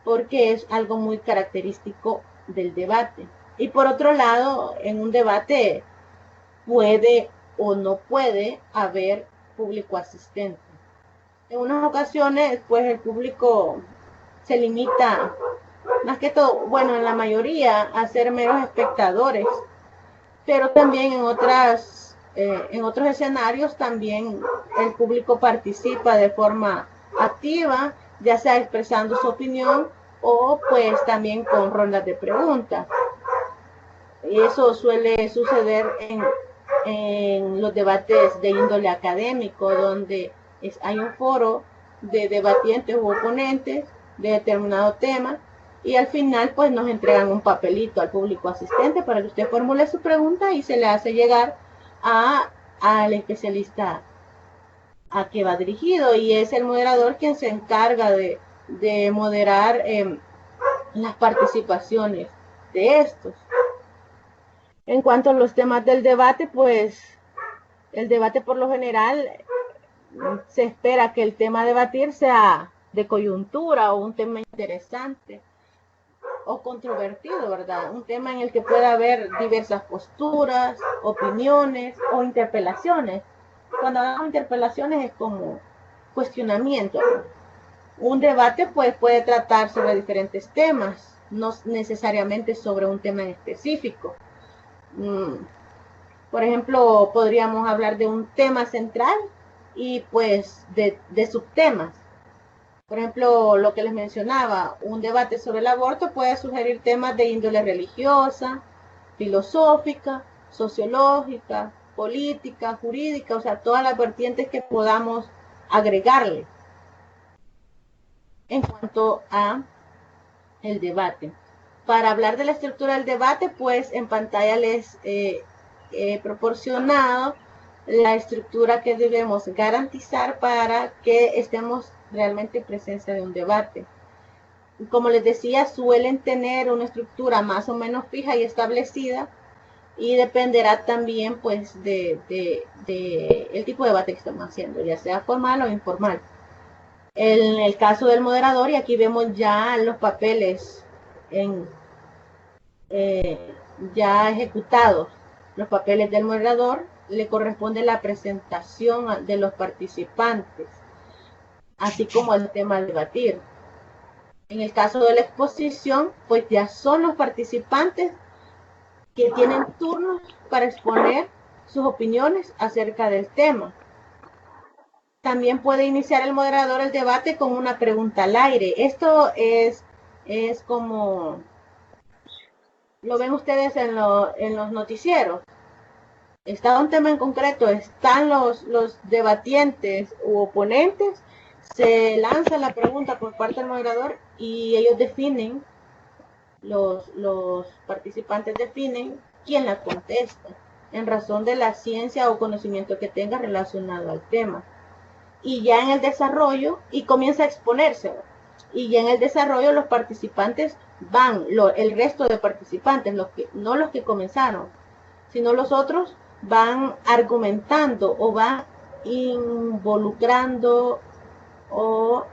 porque es algo muy característico del debate. Y por otro lado, en un debate puede o no puede haber público asistente. En unas ocasiones, pues el público se limita, más que todo, bueno, en la mayoría, a ser meros espectadores, pero también en otros escenarios también el público participa de forma activa, ya sea expresando su opinión o pues también con rondas de preguntas. Y eso suele suceder en los debates de índole académico, donde hay un foro de debatientes u oponentes de determinado tema y al final pues nos entregan un papelito al público asistente para que usted formule su pregunta y se le hace llegar al especialista a que va dirigido, y es el moderador quien se encarga de moderar las participaciones de estos. En cuanto a los temas del debate, pues el debate por lo general se espera que el tema a debatir sea de coyuntura o un tema interesante o controvertido, ¿verdad? Un tema en el que pueda haber diversas posturas, opiniones o interpelaciones. Cuando hablamos de interpelaciones es como cuestionamiento. Un debate pues puede tratar sobre diferentes temas, no necesariamente sobre un tema en específico. Por ejemplo, podríamos hablar de un tema central y pues de subtemas. Por ejemplo, lo que les mencionaba, un debate sobre el aborto puede sugerir temas de índole religiosa, filosófica, sociológica, política, jurídica, o sea, todas las vertientes que podamos agregarle en cuanto a el debate. Para hablar de la estructura del debate, pues en pantalla les he proporcionado la estructura que debemos garantizar para que estemos realmente en presencia de un debate. Como les decía, suelen tener una estructura más o menos fija y establecida, y dependerá también pues de el tipo de debate que estamos haciendo, ya sea formal o informal. En el caso del moderador, y aquí vemos ya los papeles en, ya ejecutados, los papeles del moderador, le corresponde la presentación de los participantes, así como el tema a debatir. En el caso de la exposición, pues ya son los participantes que tienen turnos para exponer sus opiniones acerca del tema. También puede iniciar el moderador el debate con una pregunta al aire. Esto es como lo ven ustedes en los noticieros. Está un tema en concreto, están los debatientes u oponentes, se lanza la pregunta por parte del moderador y ellos definen, los participantes definen quién la contesta, en razón de la ciencia o conocimiento que tenga relacionado al tema. Y ya en el desarrollo, y comienza a exponerse, y ya en el desarrollo los participantes van, el resto de participantes, no los que comenzaron, sino los otros van argumentando o van involucrando o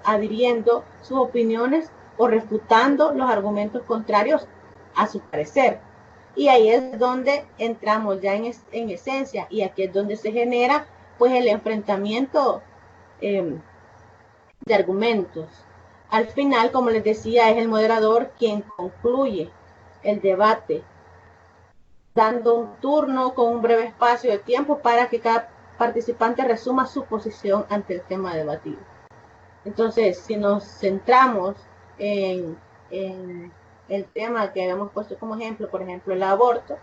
adhiriendo sus opiniones o refutando los argumentos contrarios a su parecer. Y ahí es donde entramos ya en esencia, y aquí es donde se genera pues el enfrentamiento de argumentos. Al final, como les decía, es el moderador quien concluye el debate, dando un turno con un breve espacio de tiempo para que cada participante resuma su posición ante el tema debatido. Entonces, si nos centramos en el tema que habíamos puesto como ejemplo, por ejemplo, el aborto,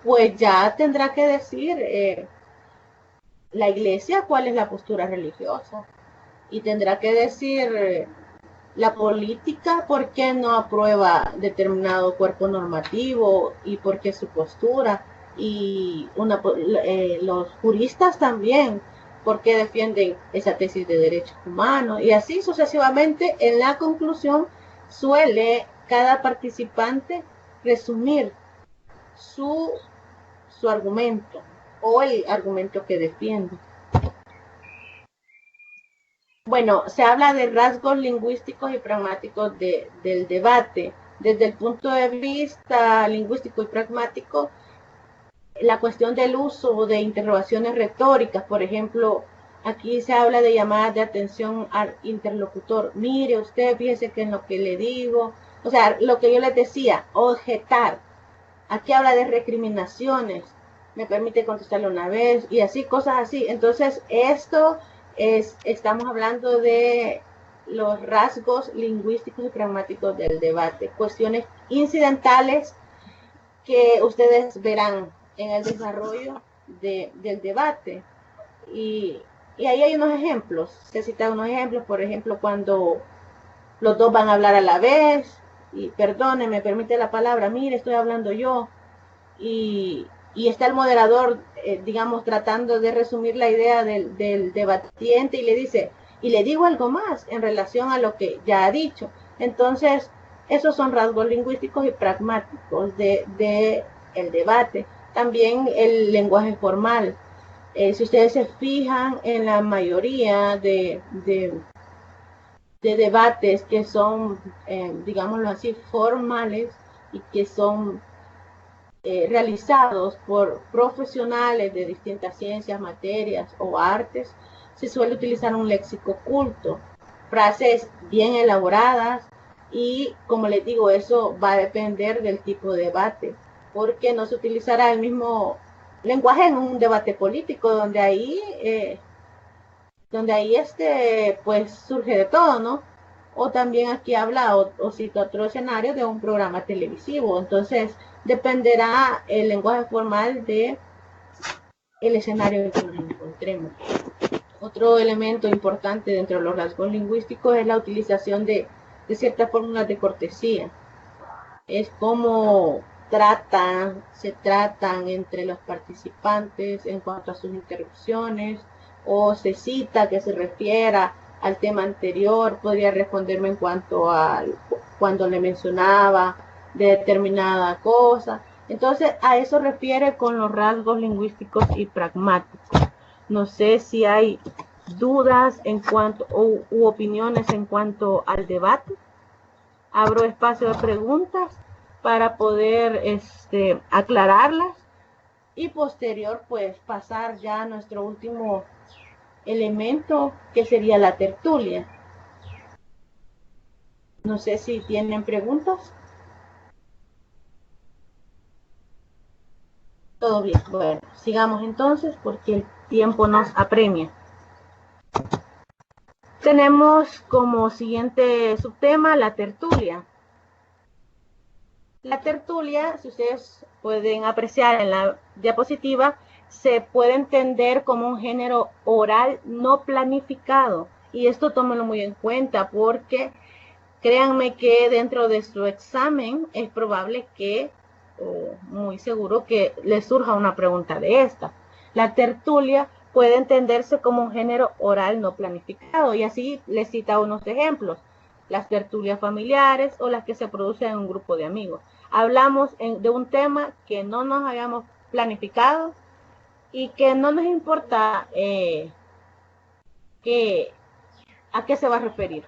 pues ya tendrá que decir la iglesia cuál es la postura religiosa, y tendrá que decir la política por qué no aprueba determinado cuerpo normativo y por qué su postura, y los juristas también por qué defienden esa tesis de derechos humanos, y así sucesivamente. En la conclusión suele cada participante resumir su argumento o el argumento que defiende. Bueno, se habla de rasgos lingüísticos y pragmáticos del debate. Desde el punto de vista lingüístico y pragmático, la cuestión del uso de interrogaciones retóricas, por ejemplo, aquí se habla de llamadas de atención al interlocutor. Mire usted, fíjese que en lo que le digo, o sea, lo que yo les decía, objetar. Aquí habla de recriminaciones, me permite contestarle una vez y así, cosas así. Entonces, estamos hablando de los rasgos lingüísticos y pragmáticos del debate, cuestiones incidentales que ustedes verán en el desarrollo del debate. Y ahí hay unos ejemplos, se citan unos ejemplos, por ejemplo, cuando los dos van a hablar a la vez, y perdone, me permite la palabra, mire, estoy hablando yo, y está el moderador, digamos, tratando de resumir la idea del debatiente y le dice, y le digo algo más en relación a lo que ya ha dicho. Entonces, esos son rasgos lingüísticos y pragmáticos de el debate. También el lenguaje formal. Si ustedes se fijan en la mayoría de debates que son, digámoslo así, formales y que son realizados por profesionales de distintas ciencias, materias o artes, se suele utilizar un léxico culto, frases bien elaboradas y, como les digo, eso va a depender del tipo de debate, porque no se utilizará el mismo lenguaje en un debate político donde ahí pues surge de todo, ¿no? O también aquí habla o cita otro escenario de un programa televisivo. Entonces, dependerá el lenguaje formal de el escenario en el que nos encontremos. Otro elemento importante dentro de los rasgos lingüísticos es la utilización de ciertas fórmulas de cortesía. Es como se tratan entre los participantes en cuanto a sus interrupciones, o se cita que se refiera al tema anterior, podría responderme en cuanto a cuando le mencionaba de determinada cosa. Entonces, a eso refiere con los rasgos lingüísticos y pragmáticos. No sé si hay dudas en cuanto u opiniones en cuanto al debate. Abro espacio de preguntas para poder aclararlas y posterior pues pasar ya a nuestro último elemento, que sería la tertulia. No sé si tienen preguntas. Todo bien. Bueno, sigamos entonces porque el tiempo nos apremia. Tenemos como siguiente subtema la tertulia. La tertulia, si ustedes pueden apreciar en la diapositiva, se puede entender como un género oral no planificado. Y esto tómenlo muy en cuenta porque créanme que dentro de su examen es probable que, o muy seguro que les surja una pregunta de esta. La tertulia puede entenderse como un género oral no planificado, y así les cita unos ejemplos: las tertulias familiares o las que se producen en un grupo de amigos. Hablamos de un tema que no nos hayamos planificado y que no nos importa a qué se va a referir,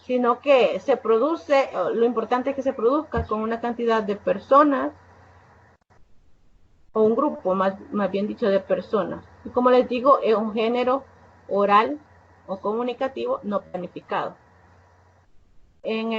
sino que se produce, lo importante es que se produzca con una cantidad de personas o un grupo, más bien dicho, de personas. Y como les digo, es un género oral o comunicativo no planificado. En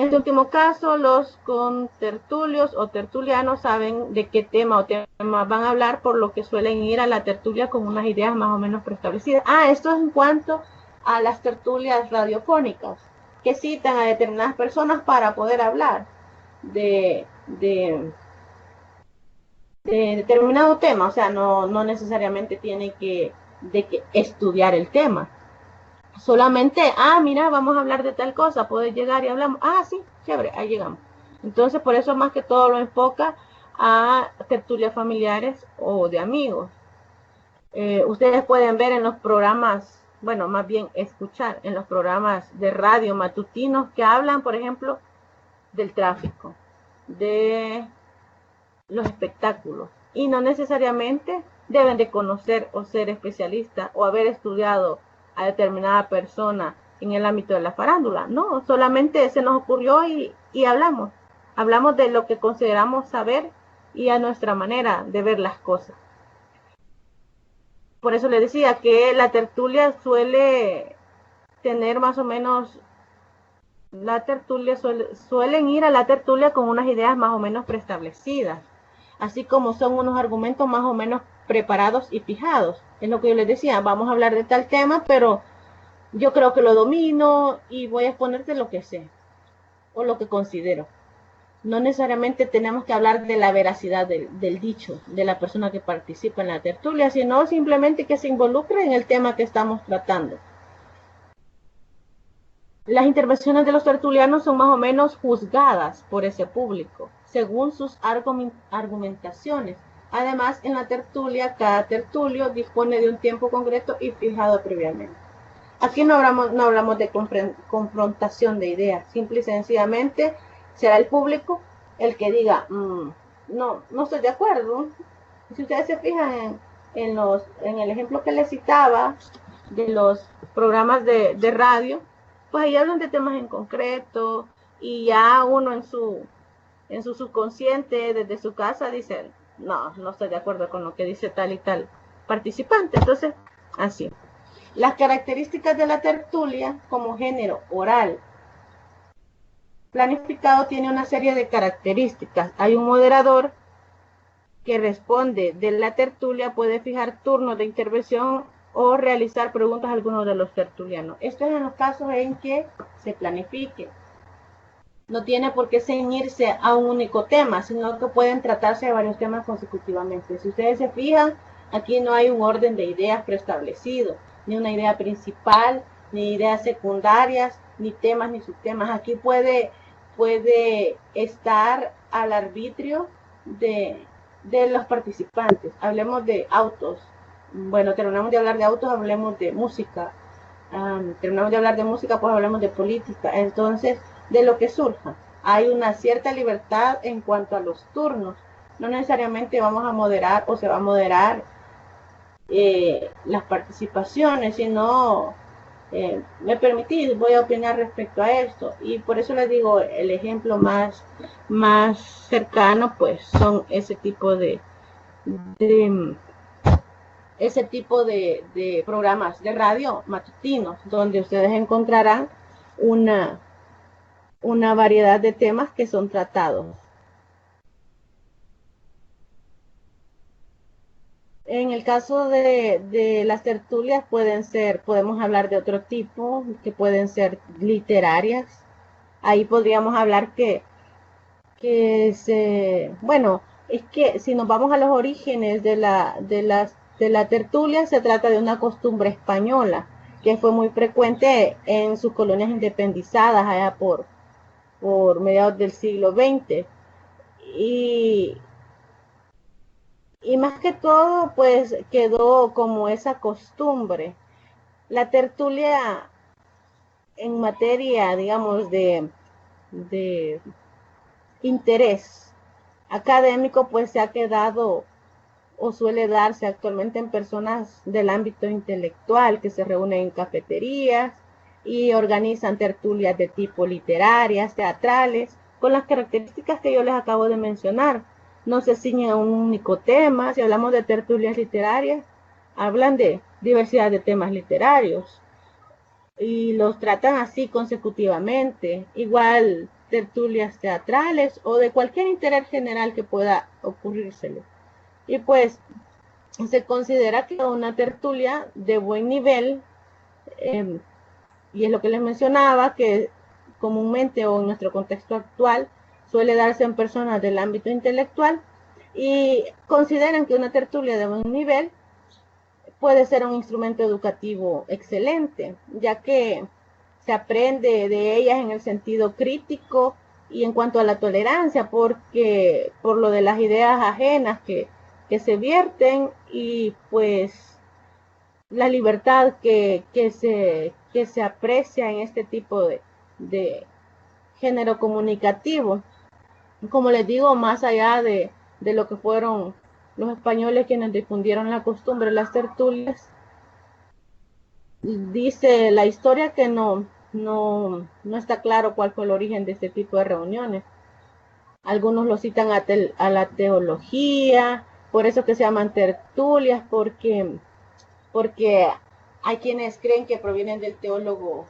este último caso, los contertulios o tertulianos saben de qué tema o tema van a hablar, por lo que suelen ir a la tertulia con unas ideas más o menos preestablecidas. Esto es en cuanto a las tertulias radiofónicas, que citan a determinadas personas para poder hablar de determinado tema. O sea, no necesariamente tiene que estudiar el tema. Solamente, mira, vamos a hablar de tal cosa, puedes llegar y hablamos. Sí, chévere, ahí llegamos. Entonces, por eso más que todo lo enfoca a tertulias familiares o de amigos. Ustedes pueden ver en los programas, bueno, más bien escuchar en los programas de radio matutinos que hablan, por ejemplo, del tráfico, de los espectáculos, y no necesariamente deben de conocer o ser especialistas o haber estudiado a determinada persona en el ámbito de la farándula. No, solamente se nos ocurrió y hablamos de lo que consideramos saber y a nuestra manera de ver las cosas. por eso le decía que la tertulia suele tener más o menos, suelen ir a la tertulia con unas ideas más o menos preestablecidas, así como son unos argumentos más o menos preparados y fijados. Es lo que yo les decía, vamos a hablar de tal tema, pero yo creo que lo domino y voy a exponerte lo que sé o lo que considero. No necesariamente tenemos que hablar de la veracidad del dicho de la persona que participa en la tertulia, sino simplemente que se involucre en el tema que estamos tratando. Las intervenciones de los tertulianos son más o menos juzgadas por ese público, según sus argumentaciones. Además, en la tertulia, cada tertulio dispone de un tiempo concreto y fijado previamente. Aquí no hablamos de confrontación de ideas, simple y sencillamente será el público el que diga, no estoy de acuerdo. Si ustedes se fijan en el ejemplo que les citaba de los programas de radio, pues ahí hablan de temas en concreto y ya uno en su subconsciente, desde su casa, dice, no estoy de acuerdo con lo que dice tal y tal participante. Entonces, así. Las características de la tertulia como género oral planificado tiene una serie de características. Hay un moderador que responde de la tertulia, puede fijar turnos de intervención o realizar preguntas a algunos de los tertulianos. Esto es en los casos en que se planifique. No tiene por qué ceñirse a un único tema, sino que pueden tratarse de varios temas consecutivamente. Si ustedes se fijan, aquí no hay un orden de ideas preestablecido, ni una idea principal, ni ideas secundarias, ni temas ni subtemas. Aquí puede estar al arbitrio de los participantes. Hablemos de autos. Bueno, terminamos de hablar de autos, hablemos de música. Terminamos de hablar de música, pues hablemos de política. Entonces, de lo que surja. Hay una cierta libertad en cuanto a los turnos. No necesariamente vamos a moderar o se va a moderar las participaciones, sino me permitís, voy a opinar respecto a esto. Y por eso les digo, el ejemplo más cercano, pues son ese tipo de programas de radio matutinos, donde ustedes encontrarán una variedad de temas que son tratados. En el caso de las tertulias podemos hablar de otro tipo, que pueden ser literarias. Ahí podríamos hablar bueno, es que si nos vamos a los orígenes de la tertulia, se trata de una costumbre española que fue muy frecuente en sus colonias independizadas allá por mediados del siglo XX. Y más que todo, pues quedó como esa costumbre. La tertulia en materia, digamos, de interés académico, pues se ha quedado o suele darse actualmente en personas del ámbito intelectual que se reúnen en cafeterías y organizan tertulias de tipo literarias, teatrales, con las características que yo les acabo de mencionar. No se ciñen a un único tema. Si hablamos de tertulias literarias, hablan de diversidad de temas literarios y los tratan así consecutivamente. Igual tertulias teatrales o de cualquier interés general que pueda ocurrírsele. Y pues se considera que una tertulia de buen nivel, y es lo que les mencionaba, que comúnmente o en nuestro contexto actual suele darse en personas del ámbito intelectual, y consideran que una tertulia de buen nivel puede ser un instrumento educativo excelente, ya que se aprende de ellas en el sentido crítico y en cuanto a la tolerancia, porque por lo de las ideas ajenas que se vierten, y pues la libertad que se aprecia en este tipo de género comunicativo. Como les digo, más allá de lo que fueron los españoles quienes difundieron la costumbre de las tertulias, dice la historia que no está claro cuál fue el origen de este tipo de reuniones. Algunos lo citan a la teología, por eso que se llaman tertulias, porque porque hay quienes creen que provienen del teólogo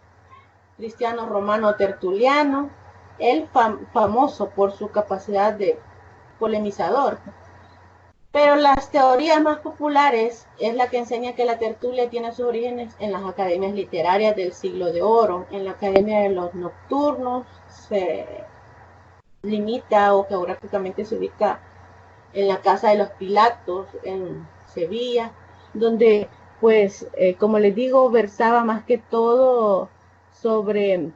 cristiano romano Tertuliano, él famoso por su capacidad de polemizador. Pero las teorías más populares es la que enseña que la tertulia tiene sus orígenes en las academias literarias del siglo de oro. En la Academia de los Nocturnos se limita o geográficamente se ubica en la Casa de los Pilatos, en Sevilla, donde, pues, como les digo, versaba más que todo sobre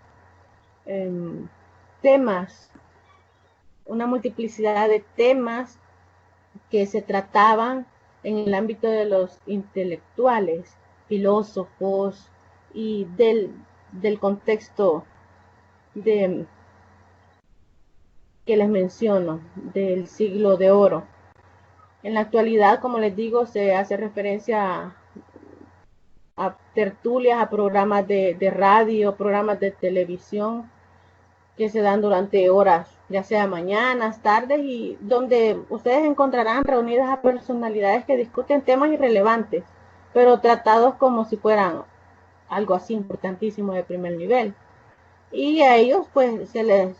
temas, una multiplicidad de temas que se trataban en el ámbito de los intelectuales, filósofos y del contexto de, que les menciono, del siglo de oro. En la actualidad, como les digo, se hace referencia a tertulias, a programas de radio, programas de televisión que se dan durante horas, ya sea mañanas, tardes, y donde ustedes encontrarán reunidas a personalidades que discuten temas irrelevantes, pero tratados como si fueran algo así importantísimo de primer nivel. Y a ellos pues se les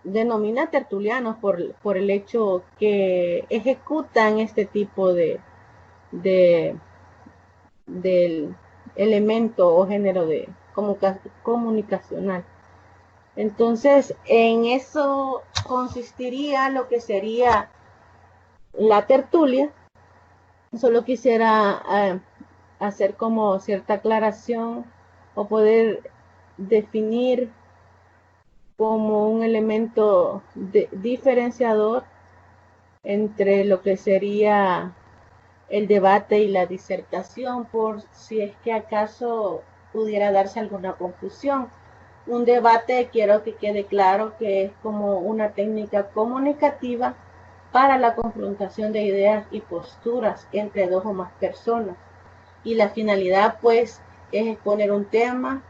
denomina tertulianos por el hecho que ejecutan este tipo de del elemento o género de comunicacional. Entonces, en eso consistiría lo que sería la tertulia. Solo quisiera hacer como cierta aclaración o poder definir como un elemento diferenciador entre lo que sería el debate y la disertación, por si es que acaso pudiera darse alguna confusión. Un debate, quiero que quede claro que es como una técnica comunicativa para la confrontación de ideas y posturas entre dos o más personas. Y la finalidad, pues, es exponer un tema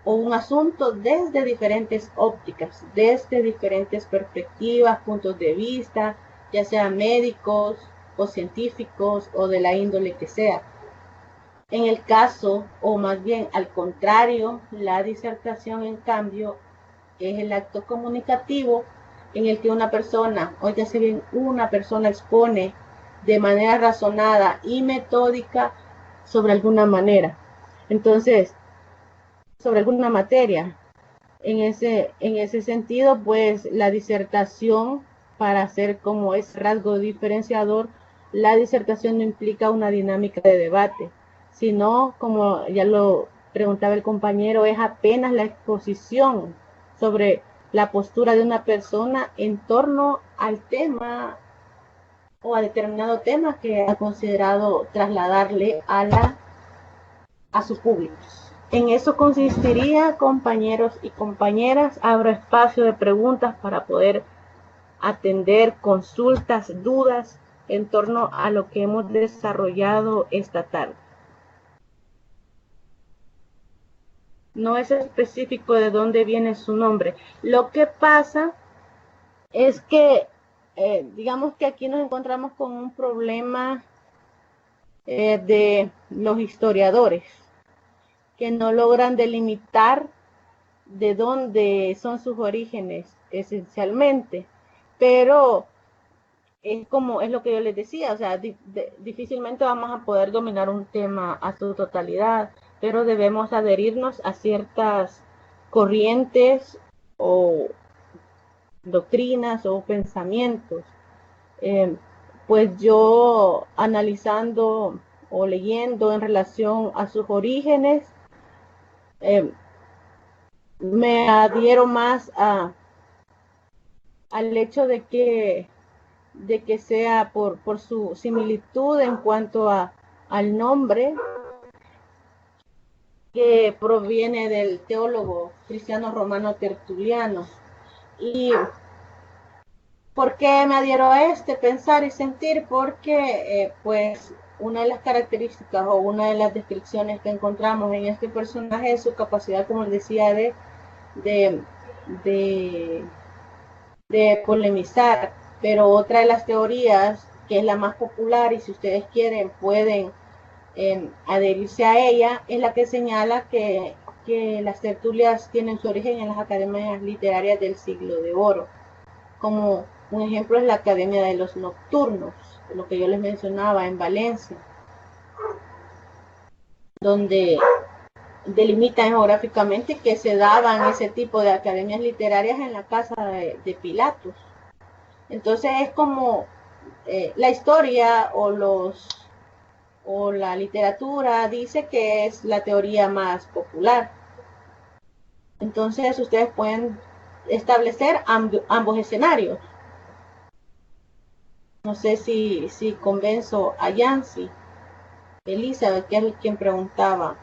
o un asunto desde diferentes ópticas, desde diferentes perspectivas, puntos de vista, ya sean médicos o científicos o de la índole que sea. En el caso, o más bien al contrario, la disertación, en cambio, es el acto comunicativo en el que una persona, oígase bien, una persona expone de manera razonada y metódica sobre alguna manera. Entonces, sobre alguna materia. En ese sentido, pues la disertación, para hacer como es rasgo diferenciador, la disertación no implica una dinámica de debate, sino, como ya lo preguntaba el compañero, es apenas la exposición sobre la postura de una persona en torno al tema o a determinado tema que ha considerado trasladarle a su público. En eso consistiría, compañeros y compañeras. Abro espacio de preguntas para poder atender consultas, dudas en torno a lo que hemos desarrollado esta tarde. No es específico de dónde viene su nombre. Lo que pasa es que, digamos que aquí nos encontramos con un problema de los historiadores, que no logran delimitar de dónde son sus orígenes esencialmente, pero es como es lo que yo les decía, o sea, difícilmente vamos a poder dominar un tema a su totalidad, pero debemos adherirnos a ciertas corrientes o doctrinas o pensamientos. Pues yo analizando o leyendo en relación a sus orígenes, me adhiero más al hecho de que sea por su similitud en cuanto al nombre, que proviene del teólogo cristiano romano Tertuliano. ¿Y por qué me adhiero a pensar y sentir? Porque pues una de las características o una de las descripciones que encontramos en este personaje es su capacidad, como les decía, de polemizar. Pero otra de las teorías, que es la más popular, y si ustedes quieren pueden adherirse a ella, es la que señala que las tertulias tienen su origen en las academias literarias del siglo de oro. Como un ejemplo es la Academia de los Nocturnos, lo que yo les mencionaba en Valencia, donde delimitan geográficamente que se daban ese tipo de academias literarias en la casa de Pilatos. Entonces es como la historia o la literatura dice que es la teoría más popular. Entonces ustedes pueden establecer ambos escenarios. No sé si convenzo a Yancy, Elizabeth, que es quien preguntaba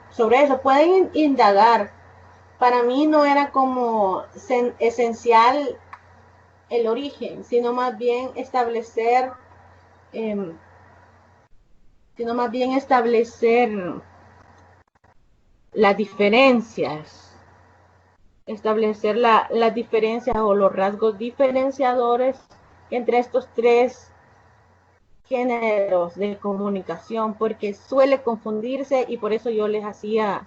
sobre eso. Pueden indagar. Para mí no era como esencial el origen, sino más bien establecer las diferencias, establecer las diferencias o los rasgos diferenciadores entre estos tres géneros de comunicación, porque suele confundirse y por eso yo les hacía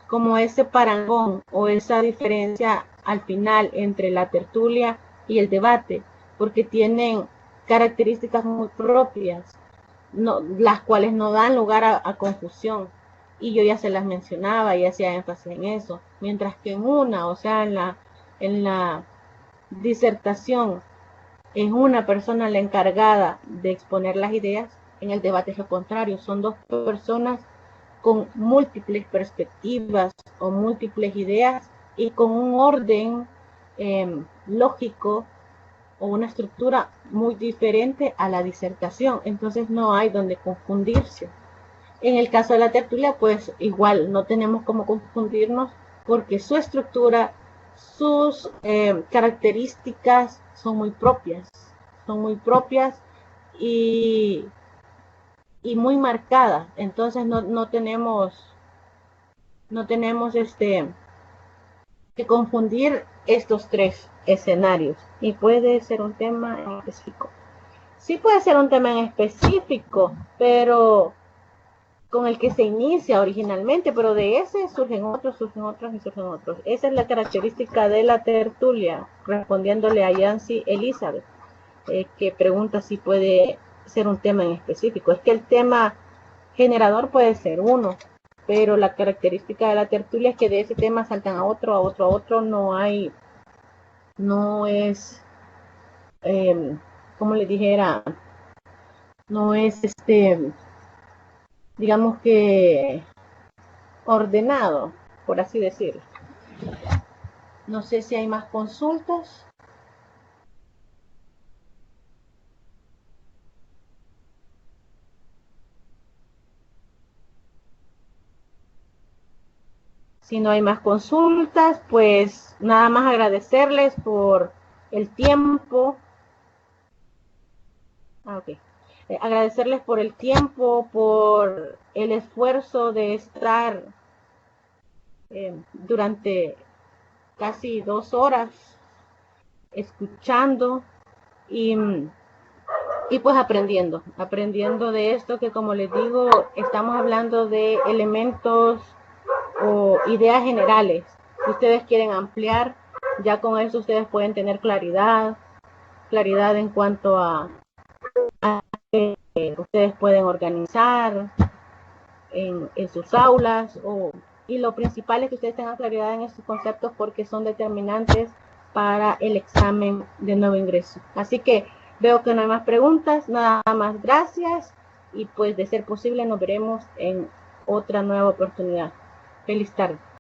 como ese parangón o esa diferencia al final entre la tertulia y el debate, porque tienen características muy propias, las cuales no dan lugar a confusión. Y yo ya se las mencionaba y hacía énfasis en eso. Mientras que en una, o sea, en la disertación, es una persona la encargada de exponer las ideas, en el debate es lo contrario, son dos personas con múltiples perspectivas o múltiples ideas y con un orden lógico o una estructura muy diferente a la disertación. Entonces no hay donde confundirse. En el caso de la tertulia, pues igual no tenemos cómo confundirnos porque su estructura, sus características son muy propias y muy marcadas. Entonces no tenemos que confundir estos tres escenarios. Y puede ser un tema en específico. Sí puede ser un tema en específico, pero con el que se inicia originalmente, pero de ese surgen otros. Esa es la característica de la tertulia, respondiéndole a Yancy Elizabeth, que pregunta si puede ser un tema en específico. Es que el tema generador puede ser uno, pero la característica de la tertulia es que de ese tema saltan a otro, no es, como les dijera, no es digamos que ordenado, por así decirlo. No sé si hay más consultas. Si no hay más consultas, pues nada más agradecerles por el tiempo. Okay. Agradecerles por el tiempo, por el esfuerzo de estar durante casi 2 horas escuchando y pues aprendiendo de esto que, como les digo, estamos hablando de elementos o ideas generales. Si ustedes quieren ampliar, ya con eso ustedes pueden tener claridad en cuanto a que ustedes pueden organizar en sus aulas, y lo principal es que ustedes tengan claridad en estos conceptos porque son determinantes para el examen de nuevo ingreso. Así que veo que no hay más preguntas, nada más, gracias, y pues de ser posible nos veremos en otra nueva oportunidad. Feliz tarde.